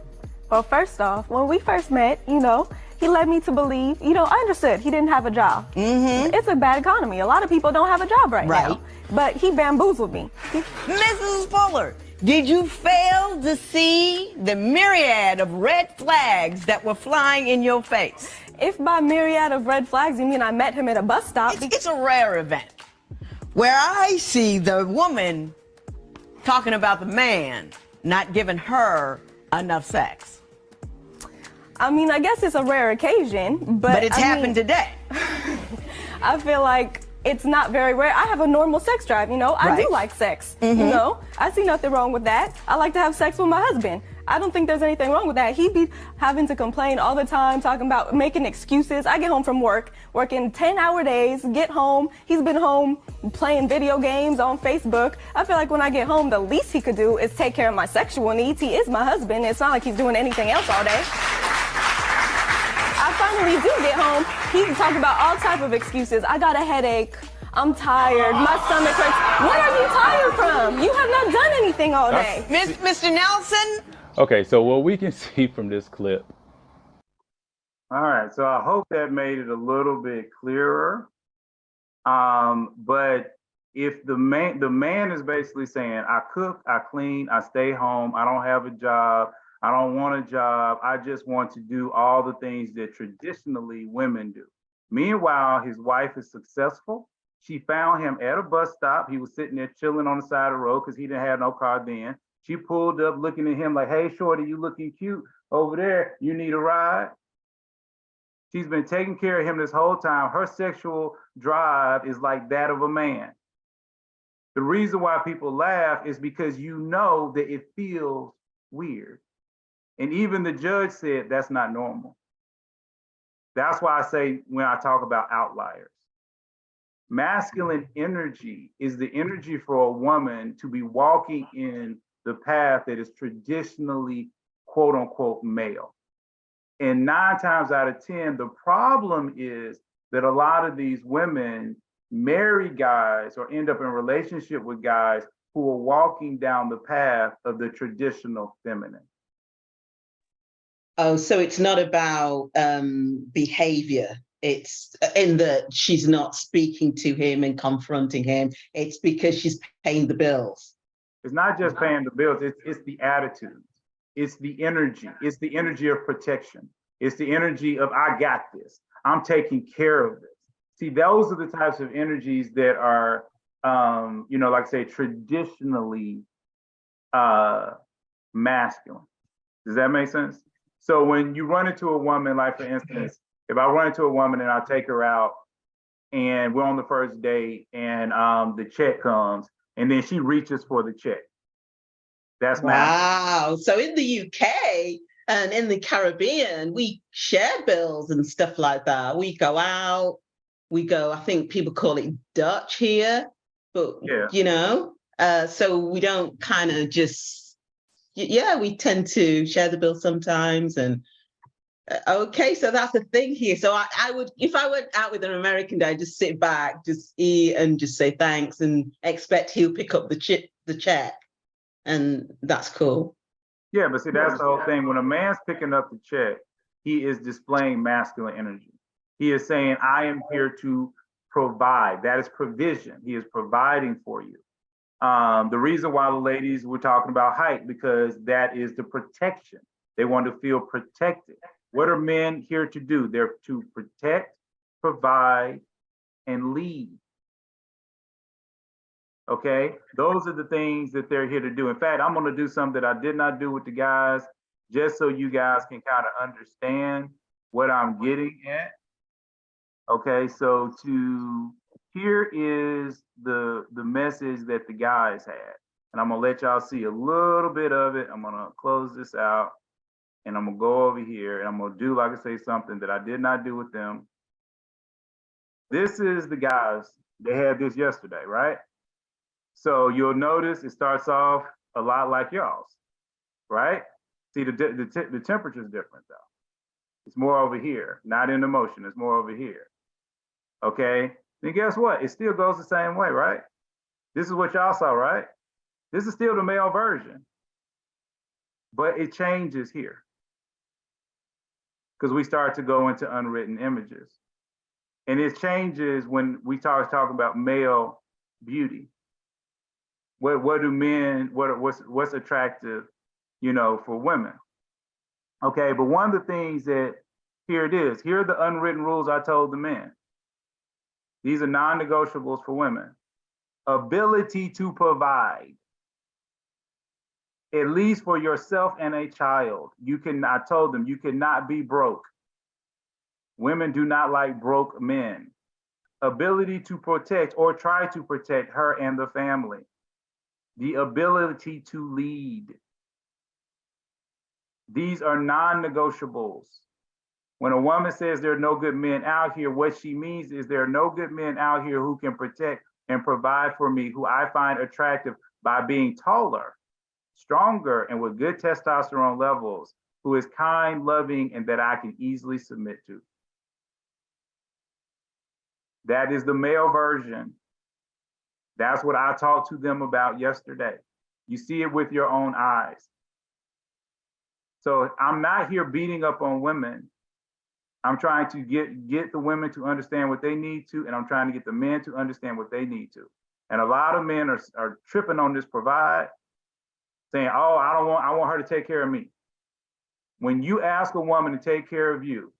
Well, first off, when we first met, you know, he led me to believe, you know, I understood he didn't have a job. Mm-hmm. It's a bad economy. A lot of people don't have a job right now. But he bamboozled me. Mrs. Fuller, did you fail to see the myriad of red flags that were flying in your face? If by myriad of red flags you mean I met him at a bus stop. It's a rare event where I see the woman talking about the man not giving her enough sex. I mean, I guess it's a rare occasion, but it's happened today. I feel like it's not very rare. I have a normal sex drive, you know. I do like sex, you know. I see nothing wrong with that. I like to have sex with my husband. I don't think there's anything wrong with that. He'd be having to complain all the time, talking about making excuses. I get home from work, working 10-hour days, get home. He's been home playing video games on Facebook. I feel like when I get home, the least he could do is take care of my sexual needs. He is my husband. It's not like he's doing anything else all day. I finally do get home. He can talk about all type of excuses. I got a headache. I'm tired. My stomach hurts. What are you tired from? You have not done anything all day. Mr. Nelson? Okay, so what we can see from this clip. All right, so I hope that made it a little bit clearer. But if the man is basically saying, I cook, I clean, I stay home, I don't have a job, I don't want a job. I just want to do all the things that traditionally women do. Meanwhile, his wife is successful. She found him at a bus stop. He was sitting there chilling on the side of the road because he didn't have no car then. She pulled up looking at him like, hey, shorty, you looking cute over there. You need a ride? She's been taking care of him this whole time. Her sexual drive is like that of a man. The reason why people laugh is because you know that it feels weird. And even the judge said that's not normal. That's why I say when I talk about outliers, masculine energy is the energy for a woman to be walking in the path that is traditionally quote unquote male. And 9 times out of 10, the problem is that a lot of these women marry guys or end up in a relationship with guys who are walking down the path of the traditional feminine. Oh, so it's not about behavior. It's in that she's not speaking to him and confronting him. It's because she's paying the bills. It's not just paying the bills, it's the attitude. It's the energy. It's the energy of protection. It's the energy of, I got this. I'm taking care of this. See, those are the types of energies that are, like I say, traditionally masculine. Does that make sense? So when you run into a woman, like for instance, if I run into a woman and I take her out and we're on the first date and the check comes and then she reaches for the check. That's wow. So in the UK and in the Caribbean, we share bills and stuff like that. We go out, I think people call it Dutch here, but so we don't kind of just, we tend to share the bill sometimes. And okay, so that's the thing here. So I would, if I went out with an American guy, just sit back, just eat and just say thanks and expect he'll pick up the check. And that's cool. Yeah, but see, that's the whole thing. When a man's picking up the check, he is displaying masculine energy. He is saying, I am here to provide. That is provision. He is providing for you. The reason why the ladies were talking about height, because that is the protection. They want to feel protected. What are men here to do? They're to protect, provide, and lead. Okay, those are the things that they're here to do. In fact, I'm going to do something that I did not do with the guys, just so you guys can kind of understand what I'm getting at. Okay, so here is the message that the guys had, and I'm gonna let y'all see a little bit of it. I'm gonna close this out, and I'm gonna go over here, and I'm gonna do, like I say, something that I did not do with them. This is the guys. They had this yesterday, right? So you'll notice it starts off a lot like y'all's, right? See, the temperature is different though. It's more over here, not in the motion. It's more over here. Okay, then guess what? It still goes the same way, right? This is what y'all saw, right? This is still the male version, but it changes here because we start to go into unwritten images. And it changes when we start talking about male beauty. What do men, what's attractive, for women? Okay, but one of the things that, here it is, here are the unwritten rules I told the men. These are non-negotiables for women. Ability to provide, at least for yourself and a child. I told them, you cannot be broke. Women do not like broke men. Ability to protect or try to protect her and the family. The ability to lead. These are non-negotiables. When a woman says there are no good men out here, what she means is there are no good men out here who can protect and provide for me, who I find attractive by being taller, stronger, and with good testosterone levels, who is kind, loving, and that I can easily submit to. That is the male version. That's what I talked to them about yesterday. You see it with your own eyes. So I'm not here beating up on women. I'm trying to get the women to understand what they need to, and I'm trying to get the men to understand what they need to. And a lot of men are tripping on this provide, saying, oh, I want her to take care of me. When you ask a woman to take care of you,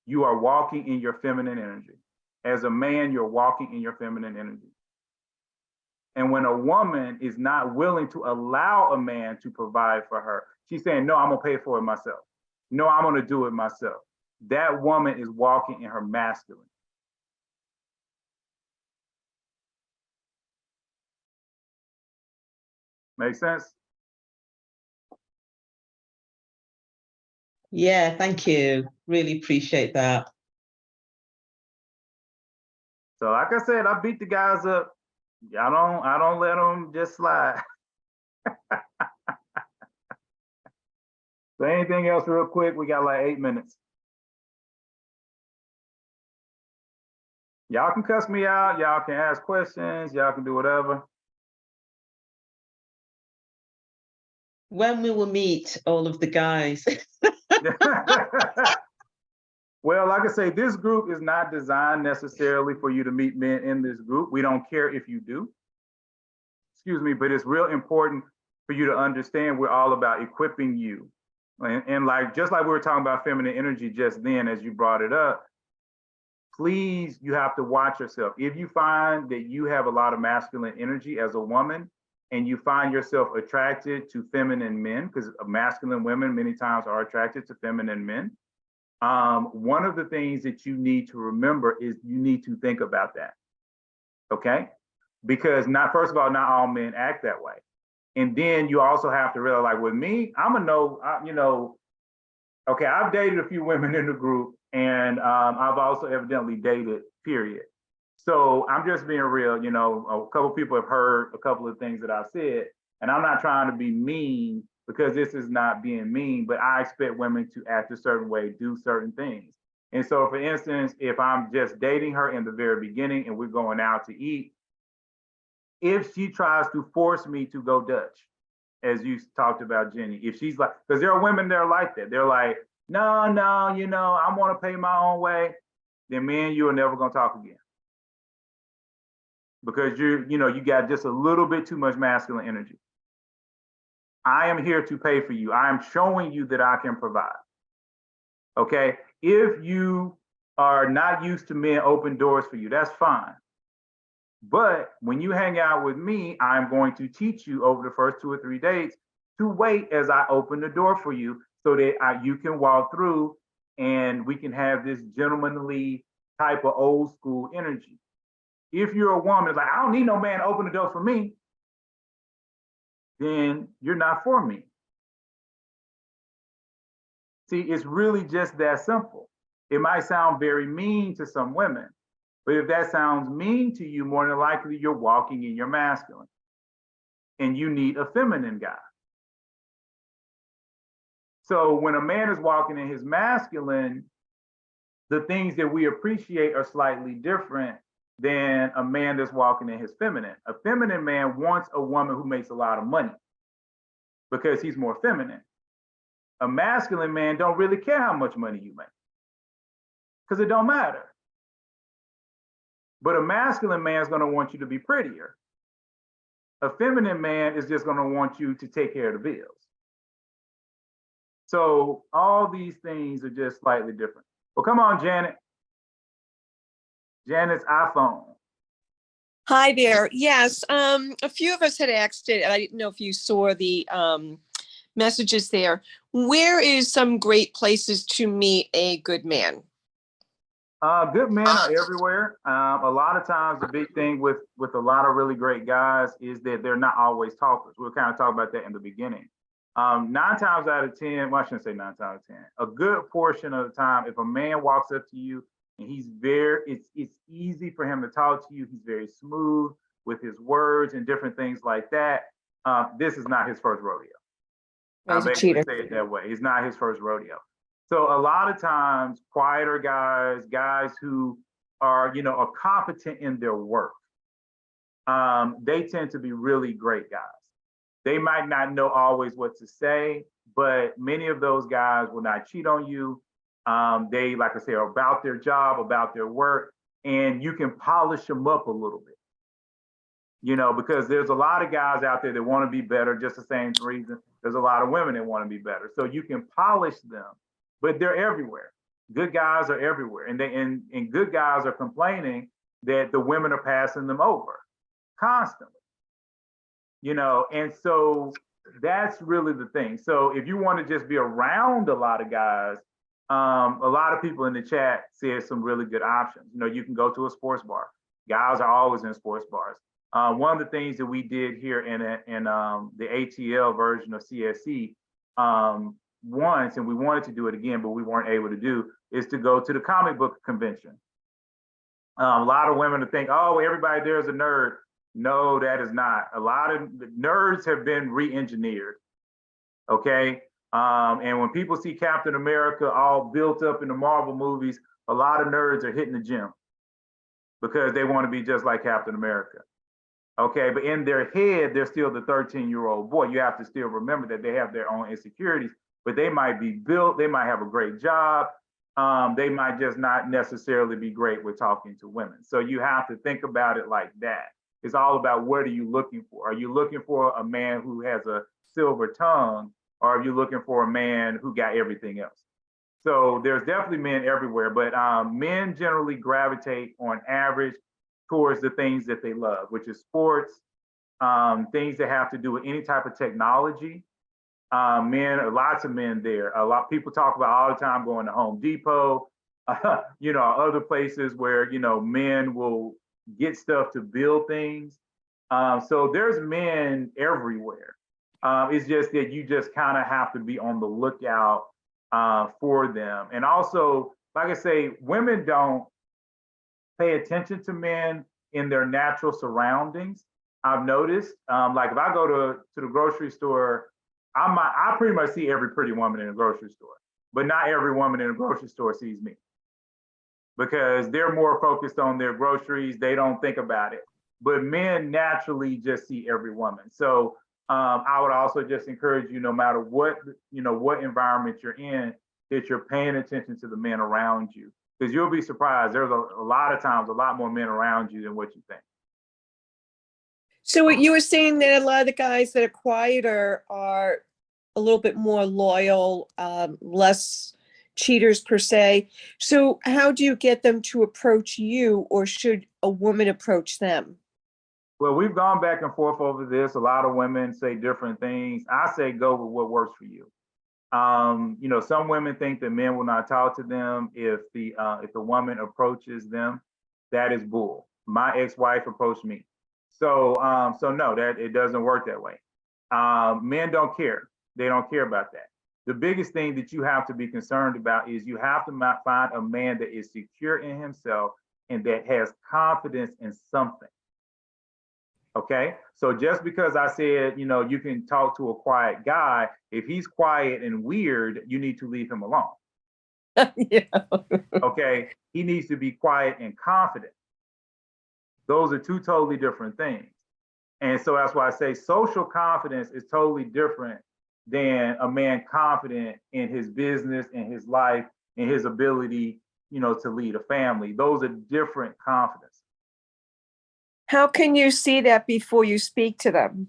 you are walking in your feminine energy. As a man, you're walking in your feminine energy. And when a woman is not willing to allow a man to provide for her, she's saying, no, I'm gonna pay for it myself. No, I'm gonna do it myself. That woman is walking in her masculine. Make sense? Yeah, thank you. Really appreciate that. So like I said, I beat the guys up. I don't let them just slide. So anything else real quick? We got like 8 minutes. Y'all can cuss me out. Y'all can ask questions. Y'all can do whatever. When we will meet all of the guys. Well, like I say, this group is not designed necessarily for you to meet men in this group. We don't care if you do. Excuse me, but it's real important for you to understand we're all about equipping you. And like, just like we were talking about feminine energy just then, as you brought it up, please, you have to watch yourself. If you find that you have a lot of masculine energy as a woman, and you find yourself attracted to feminine men, because masculine women many times are attracted to feminine men, one of the things that you need to remember is you need to think about that, okay? Because first of all, not all men act that way. And then you also have to realize, like with me, okay, I've dated a few women in the group, and I've also evidently dated, period. So I'm just being real, a couple of people have heard a couple of things that I've said, and I'm not trying to be mean, because this is not being mean, but I expect women to act a certain way, do certain things. And so for instance, if I'm just dating her in the very beginning and we're going out to eat, if she tries to force me to go Dutch, as you talked about, Jenny, if she's like, because there are women that are like that. They're like, no, I want to pay my own way. Then me and you are never going to talk again. Because you got just a little bit too much masculine energy. I am here to pay for you. I am showing you that I can provide. Okay? If you are not used to men open doors for you, that's fine. But when you hang out with me, I'm going to teach you over the first 2 or 3 dates to wait as I open the door for you, so that you can walk through and we can have this gentlemanly type of old school energy. If you're a woman like, I don't need no man to open the door for me, then you're not for me. See, it's really just that simple. It might sound very mean to some women, but if that sounds mean to you, more than likely you're walking in your masculine and you need a feminine guy. So when a man is walking in his masculine, the things that we appreciate are slightly different than a man that's walking in his feminine. A feminine man wants a woman who makes a lot of money because he's more feminine. A masculine man don't really care how much money you make because it don't matter. But a masculine man is going to want you to be prettier. A feminine man is just going to want you to take care of the bills. So all these things are just slightly different. Well, come on, Janet. Janet's iPhone. Hi there. Yes, a few of us had asked it, and I didn't know if you saw the messages there. Where is some great places to meet a good man? Good men are everywhere. A lot of times, the big thing with a lot of really great guys is that they're not always talkers. We'll kind of talk about that in the beginning. 9 times out of 10, well, I shouldn't say 9 times out of 10. A good portion of the time, if a man walks up to you and it's easy for him to talk to you. He's very smooth with his words and different things like that. This is not his first rodeo. He's a cheater. Say it that way. It's not his first rodeo. So a lot of times, quieter guys who are, are competent in their work, they tend to be really great guys. They might not know always what to say, but many of those guys will not cheat on you. They, like I say, are about their job, about their work, and you can polish them up a little bit. You know, because there's a lot of guys out there that want to be better, just the same reason there's a lot of women that want to be better. So you can polish them, but they're everywhere. Good guys are everywhere, and good guys are complaining that the women are passing them over constantly. You know, and so that's really the thing. So if you want to just be around a lot of guys, a lot of people in the chat said some really good options. You know, you can go to a sports bar. Guys are always in sports bars. One of the things that we did here in the ATL version of CSC once, and we wanted to do it again, but we weren't able to do, is to go to the comic book convention. A lot of women think, oh, everybody there is a nerd. No, that is not. A lot of nerds have been re-engineered, okay? And when people see Captain America all built up in the Marvel movies, a lot of nerds are hitting the gym because they want to be just like Captain America. Okay, but in their head, they're still the 13-year-old boy. You have to still remember that they have their own insecurities, but they might be built, they might have a great job. They might just not necessarily be great with talking to women. So you have to think about it like that. It's all about what are you looking for? Are you looking for a man who has a silver tongue, or are you looking for a man who got everything else? So there's definitely men everywhere, but men generally gravitate on average towards the things that they love, which is sports, things that have to do with any type of technology. Lots of men there. A lot of people talk about all the time going to Home Depot, you know, other places where, you know, men will get stuff to build things. So there's men everywhere. It's just that you just kind of have to be on the lookout for them. And also, like I say, women don't pay attention to men in their natural surroundings. I've noticed, like if I go to the grocery store, I pretty much see every pretty woman in the grocery store, but not every woman in the grocery store sees me because they're more focused on their groceries. They don't think about it, but men naturally just see every woman. So I would also just encourage you, no matter what, you know, what environment you're in, that you're paying attention to the men around you, because you'll be surprised. There's a lot of times, a lot more men around you than what you think. So what you were saying that a lot of the guys that are quieter are a little bit more loyal, less cheaters per se. So how do you get them to approach you, or should a woman approach them? Well, we've gone back and forth over this. A lot of women say different things. I say go with what works for you. You know, some women think that men will not talk to them if the woman approaches them. That is bull. My ex-wife approached me. So no, that it doesn't work that way. Men don't care. They don't care about that. The biggest thing that you have to be concerned about is you have to find a man that is secure in himself and that has confidence in something. Okay, so just because I said, you know, you can talk to a quiet guy, if he's quiet and weird, you need to leave him alone. Yeah. Okay, he needs to be quiet and confident. Those are two totally different things. And so that's why I say social confidence is totally different than a man confident in his business, in his life, in his ability, you know, to lead a family. Those are different confidence. How can you see that before you speak to them?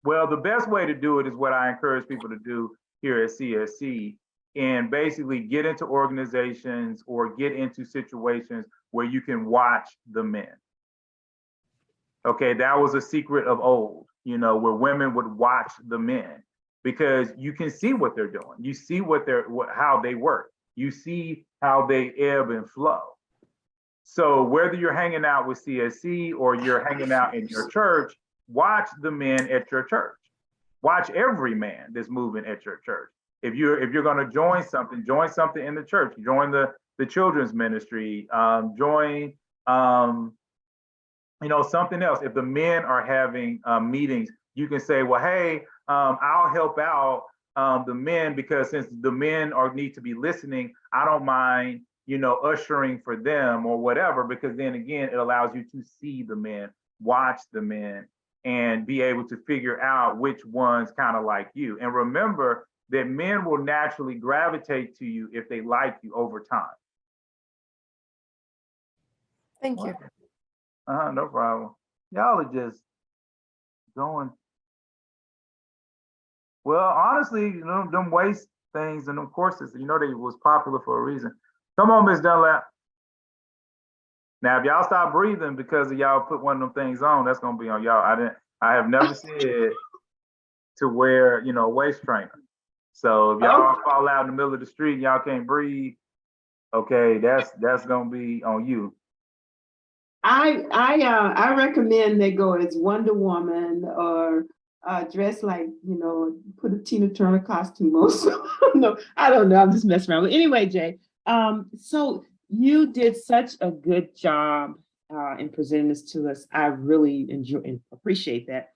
Well, the best way to do it is what I encourage people to do here at CSC, and basically get into organizations or get into situations where you can watch the men. Okay, that was a secret of old, you know, where women would watch the men because you can see what they're doing. You see how they work. You see how they ebb and flow. So whether you're hanging out with CSC or you're hanging out in your church, watch the men at your church. Watch every man that's moving at your church. If you're going to join something in the church. Join the children's ministry. Join you know, something else. If the men are having meetings, you can say, well, hey, I'll help out the men because since the men need to be listening, I don't mind, you know, ushering for them or whatever, because then again, it allows you to see the men, watch the men, and be able to figure out which ones kind of like you. And remember that men will naturally gravitate to you if they like you over time. Thank you. No problem. Y'all are just going. Well, honestly, you know, them waist things and them courses, you know, they was popular for a reason. Come on, Miss Dunlap. Now, if y'all stop breathing because of y'all put one of them things on, that's gonna be on y'all. I have never said to wear, you know, a waist trainer. So if y'all fall out in the middle of the street and y'all can't breathe, okay, that's gonna be on you. I recommend they go as Wonder Woman or dress like, you know, put a Tina Turner costume on. So, no, I don't know. I'm just messing around. But anyway, Jay, so you did such a good job in presenting this to us. I really enjoy and appreciate that.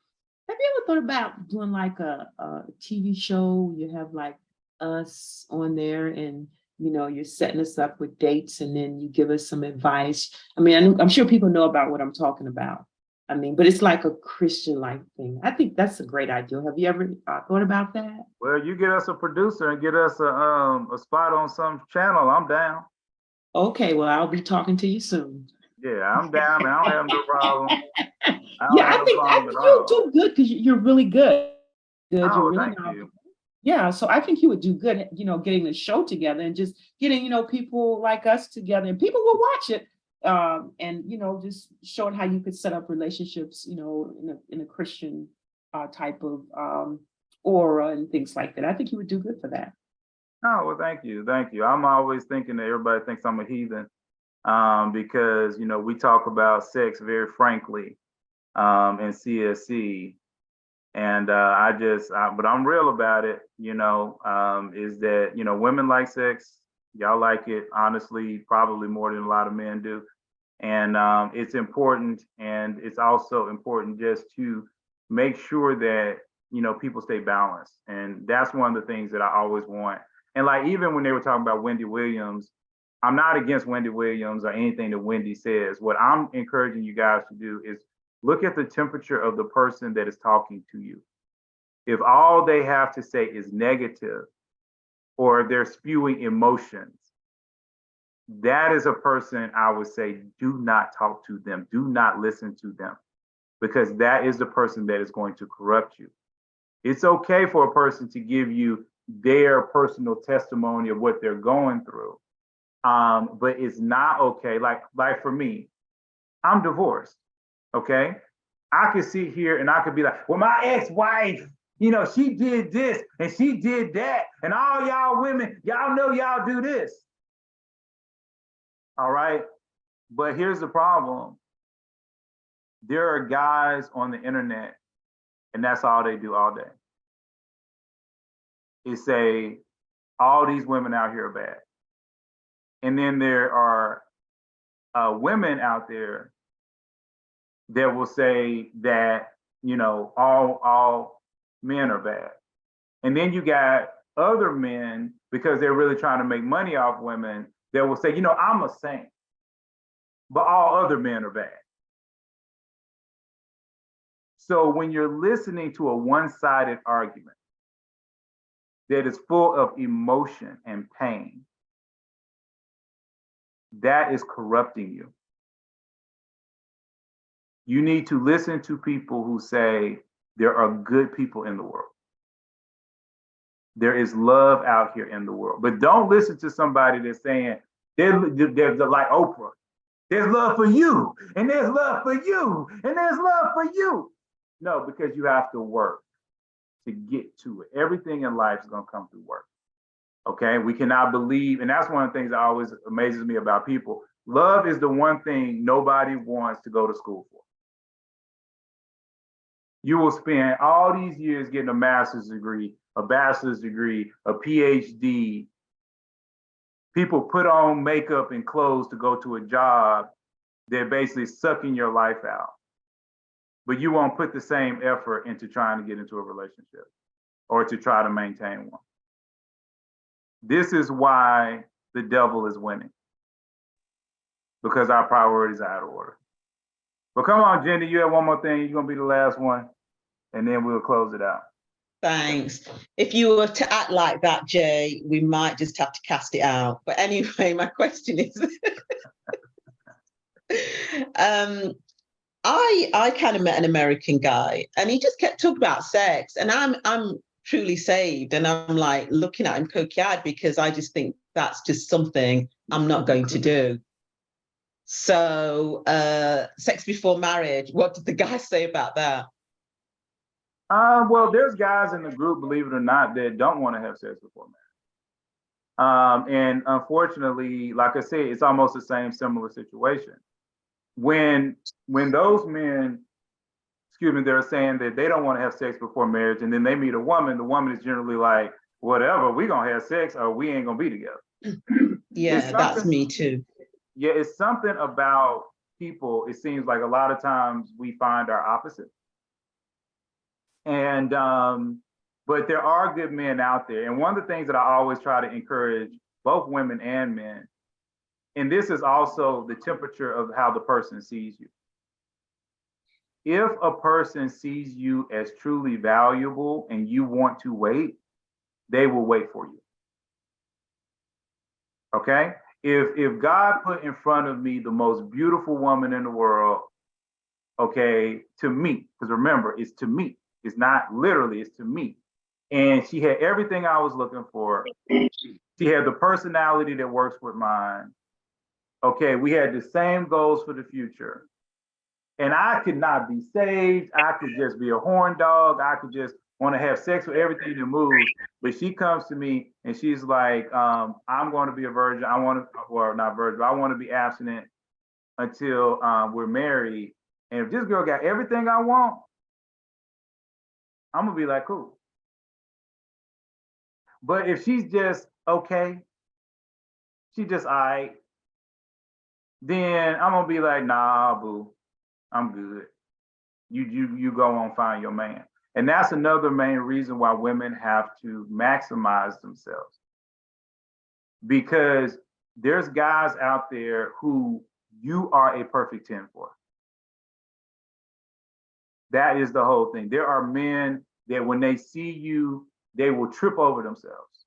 Have you ever thought about doing like a TV show? You have like us on there and, you know, you're setting us up with dates and then you give us some advice. I mean, I'm sure people know about what I'm talking about. I mean, but it's like a Christian-like thing. I think that's a great idea. Have you ever thought about that? Well, you get us a producer and get us a spot on some channel, I'm down. Okay, well, I'll be talking to you soon. Yeah, I'm down. I don't have no problem. I think you'll do good because you're really good. You're really thank you. Yeah, so I think you would do good, you know, getting the show together and just getting, you know, people like us together and people will watch it. And, you know, just showing how you could set up relationships, you know, in a Christian type of aura and things like that. I think you would do good for that. Oh, well, thank you. Thank you. I'm always thinking that everybody thinks I'm a heathen because, you know, we talk about sex very frankly in CSC. And but I'm real about it, you know, is that, you know, women like sex. Y'all like it, honestly, probably more than a lot of men do. And it's important. And it's also important just to make sure that, you know, people stay balanced. And that's one of the things that I always want. And like, even when they were talking about Wendy Williams, I'm not against Wendy Williams or anything that Wendy says. What I'm encouraging you guys to do is look at the temperature of the person that is talking to you. If all they have to say is negative, or if they're spewing emotions, that is a person I would say, do not talk to them. Do not listen to them, because that is the person that is going to corrupt you. It's okay for a person to give you their personal testimony of what they're going through. But it's not okay. Like for me, I'm divorced. Okay. I could sit here and I could be like, well, my ex-wife, you know, she did this and she did that. And all y'all women, y'all know y'all do this. All right. But here's the problem. There are guys on the internet, and that's all they do all day. Is say, all these women out here are bad. And then there are women out there that will say that, you know, all men are bad. And then you got other men, because they're really trying to make money off women, that will say, you know, I'm a saint, but all other men are bad. So when you're listening to a one-sided argument that is full of emotion and pain, that is corrupting you. You need to listen to people who say there are good people in the world. There is love out here in the world. But don't listen to somebody that's saying, there's like Oprah, there's love for you, and there's love for you, and there's love for you. No, because you have to work to get to it. Everything in life is going to come through work. Okay, we cannot believe, and that's one of the things that always amazes me about people. Love is the one thing nobody wants to go to school for. You will spend all these years getting a master's degree, a bachelor's degree, a PhD. People put on makeup and clothes to go to a job. They're basically sucking your life out. But you won't put the same effort into trying to get into a relationship or to try to maintain one. This is why the devil is winning, because our priorities are out of order. But come on, Jenny, you have one more thing. You're going to be the last one, and then we'll close it out. Thanks. If you were to act like that, Jay, we might just have to cast it out. But anyway, my question is, I kind of met an American guy, and he just kept talking about sex, and I'm truly saved, and I'm like looking at him cooked because I just think that's just something I'm not going to do. So, sex before marriage, what did the guy say about that? Well, there's guys in the group, believe it or not, that don't want to have sex before marriage. And unfortunately, like I said, it's almost the same similar situation. When those men, excuse me, they're saying that they don't want to have sex before marriage, and then they meet a woman, the woman is generally like, whatever, we gonna have sex or we ain't gonna be together. Yeah, that's me too. Yeah, it's something about people, it seems like a lot of times we find our opposite. And but there are good men out there. And one of the things that I always try to encourage both women and men, and this is also the temperature of how the person sees you. If a person sees you as truly valuable and you want to wait, they will wait for you. Okay? If God put in front of me the most beautiful woman in the world, okay, to me, because remember, it's to me. It's not literally, it's to me. And she had everything I was looking for. She had the personality that works with mine. Okay, we had the same goals for the future. And I could not be saved. I could just be a horn dog. I could just want to have sex with everything that moves. But she comes to me and she's like, I'm going to be a virgin. I want to, or not virgin, but I want to be abstinent until we're married. And if this girl got everything I want, I'm gonna be like, cool. But if she's just okay, she just all right, then I'm gonna be like, nah, boo, I'm good. You go on, find your man. And that's another main reason why women have to maximize themselves. Because there's guys out there who you are a perfect 10 for. That is the whole thing. There are men that when they see you, they will trip over themselves.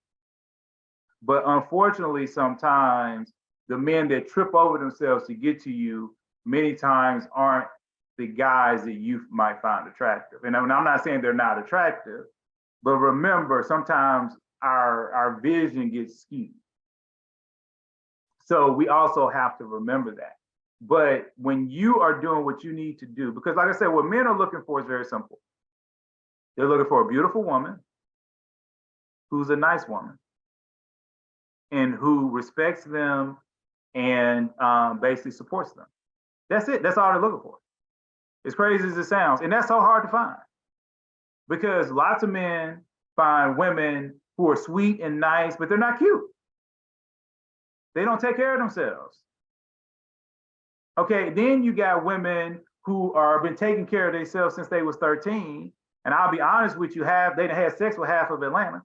But unfortunately, sometimes the men that trip over themselves to get to you many times aren't the guys that you might find attractive. And I'm not saying they're not attractive, but remember, sometimes our vision gets skewed. So we also have to remember that. But when you are doing what you need to do, because like I said, what men are looking for is very simple. They're looking for a beautiful woman who's a nice woman and who respects them and basically supports them. That's it. That's all they're looking for. As crazy as it sounds. And that's so hard to find because lots of men find women who are sweet and nice, but they're not cute. They don't take care of themselves. Okay, then you got women who are been taking care of themselves since they was 13. And I'll be honest with you, they had sex with half of Atlanta.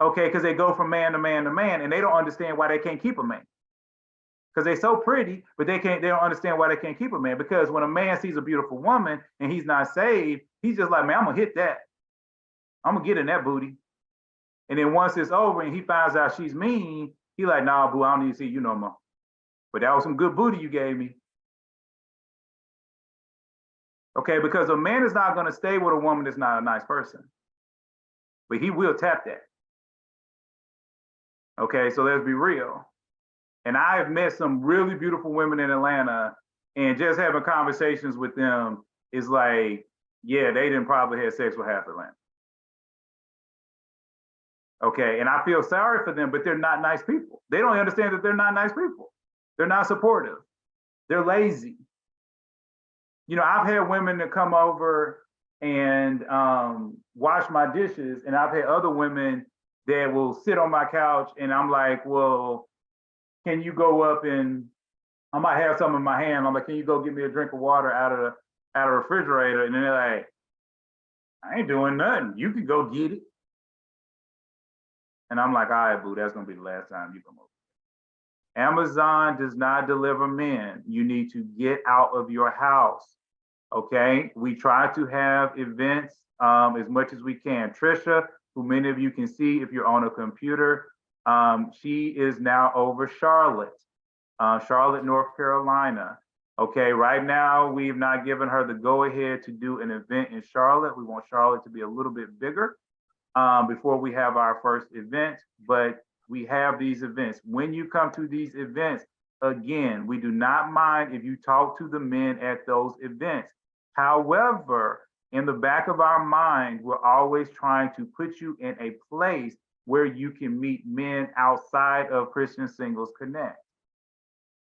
Okay, because they go from man to man to man, and they don't understand why they can't keep a man. Because they're so pretty, but they don't understand why they can't keep a man. Because when a man sees a beautiful woman and he's not saved, he's just like, man, I'm gonna hit that. I'm gonna get in that booty. And then once it's over and he finds out she's mean, he like, nah, boo, I don't need to see you no more. But that was some good booty you gave me. Okay, because a man is not gonna stay with a woman that's not a nice person. But he will tap that. Okay, so let's be real. And I have met some really beautiful women in Atlanta, and just having conversations with them is like, yeah, they didn't probably have sex with half Atlanta. Okay, and I feel sorry for them, but they're not nice people. They don't understand that they're not nice people. They're not supportive. They're lazy. You know, I've had women that come over and wash my dishes, and I've had other women that will sit on my couch, and I'm like, well, can you go up and I might have something in my hand. I'm like, can you go get me a drink of water out of the refrigerator? And then they're like, I ain't doing nothing. You can go get it. And I'm like, all right, boo, that's gonna be the last time you come over. Amazon does not deliver men. You need to get out of your house. Okay, we try to have events as much as we can. Trisha, who many of you can see if you're on a computer, she is now over Charlotte, North Carolina. Okay, right now, we've not given her the go-ahead to do an event in Charlotte. We want Charlotte to be a little bit bigger before we have our first event, but we have these events. When you come to these events, again, we do not mind if you talk to the men at those events. However, in the back of our mind, we're always trying to put you in a place where you can meet men outside of Christian Singles Connect.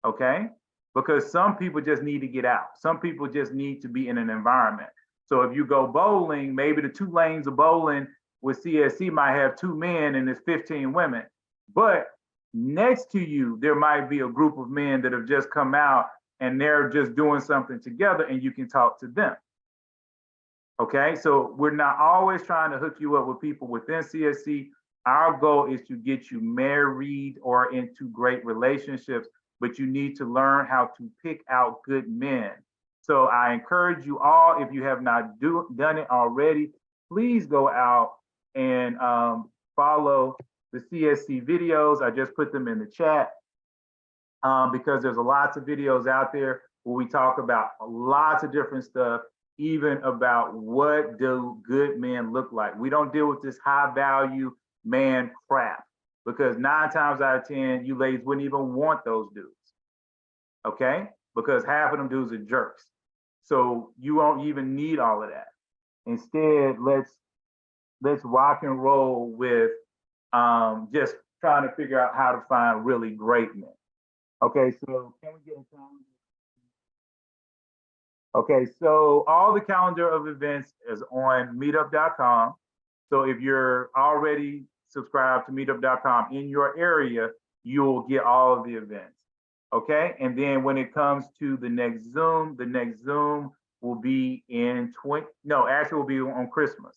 Okay? Because some people just need to get out. Some people just need to be in an environment. So if you go bowling, maybe the 2 lanes of bowling with CSC might have 2 men and there's 15 women. But next to you, there might be a group of men that have just come out and they're just doing something together and you can talk to them. Okay, so we're not always trying to hook you up with people within CSC. Our goal is to get you married or into great relationships, but you need to learn how to pick out good men. So I encourage you all, if you have not done it already, please go out and follow the CSC videos. I just put them in the chat because there's lots of videos out there where we talk about lots of different stuff, even about what do good men look like. We don't deal with this high value man crap because 9 times out of 10, you ladies wouldn't even want those dudes, okay? Because half of them dudes are jerks. So you won't even need all of that. Instead, let's rock and roll with just trying to figure out how to find really great men. Okay, so can we get a calendar? Okay, so all the calendar of events is on meetup.com. So if you're already subscribed to meetup.com in your area, you'll get all of the events. Okay, and then when it comes to the next Zoom will be in will be on Christmas.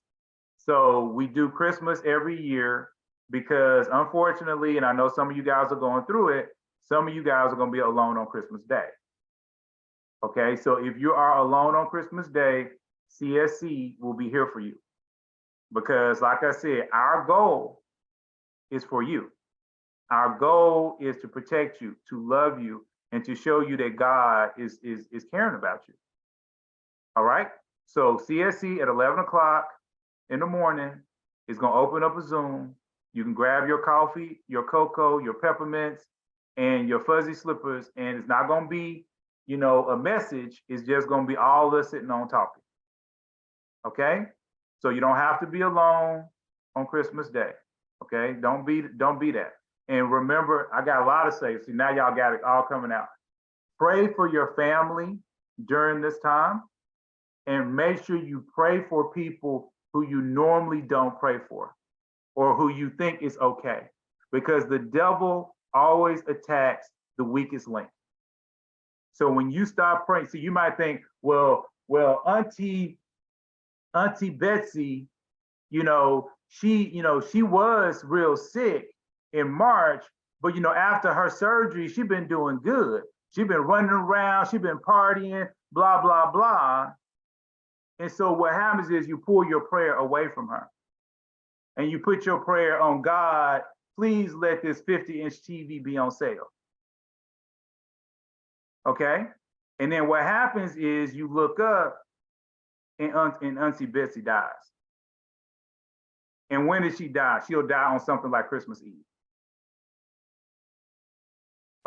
So we do Christmas every year because unfortunately, and I know some of you guys are going through it, some of you guys are going to be alone on Christmas Day. Okay, so if you are alone on Christmas Day, CSC will be here for you. Because like I said, our goal is for you. Our goal is to protect you, to love you, and to show you that God is caring about you. All right, so CSC at 11 o'clock in the morning is gonna open up a Zoom. You can grab your coffee, your cocoa, your peppermints, and your fuzzy slippers, and it's not gonna be, a message. It's just gonna be all of us sitting on talking. Okay, so you don't have to be alone on Christmas Day. Okay, don't be that. And remember, I got a lot to say. See, now y'all got it all coming out. Pray for your family during this time, and make sure you pray for people who you normally don't pray for, or who you think is okay, because the devil always attacks the weakest link. So when you start praying, so you might think, well, Auntie Betsy, she was real sick in March, but after her surgery, she's been doing good. She's been running around, she's been partying, blah, blah, blah. And so what happens is you pull your prayer away from her. And you put your prayer on God, please let this 50-inch TV be on sale. Okay? And then what happens is you look up and Auntie Betsy dies. And when did she die? She'll die on something like Christmas Eve.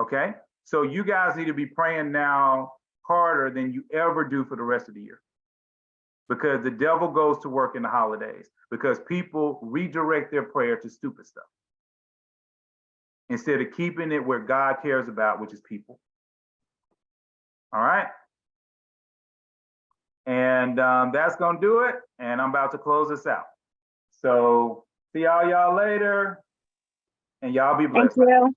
Okay? So you guys need to be praying now harder than you ever do for the rest of the year. Because the devil goes to work in the holidays, because people redirect their prayer to stupid stuff instead of keeping it where God cares about, which is people. All right. And that's going to do it. And I'm about to close this out. So see y'all later. And y'all be blessed. Thank you.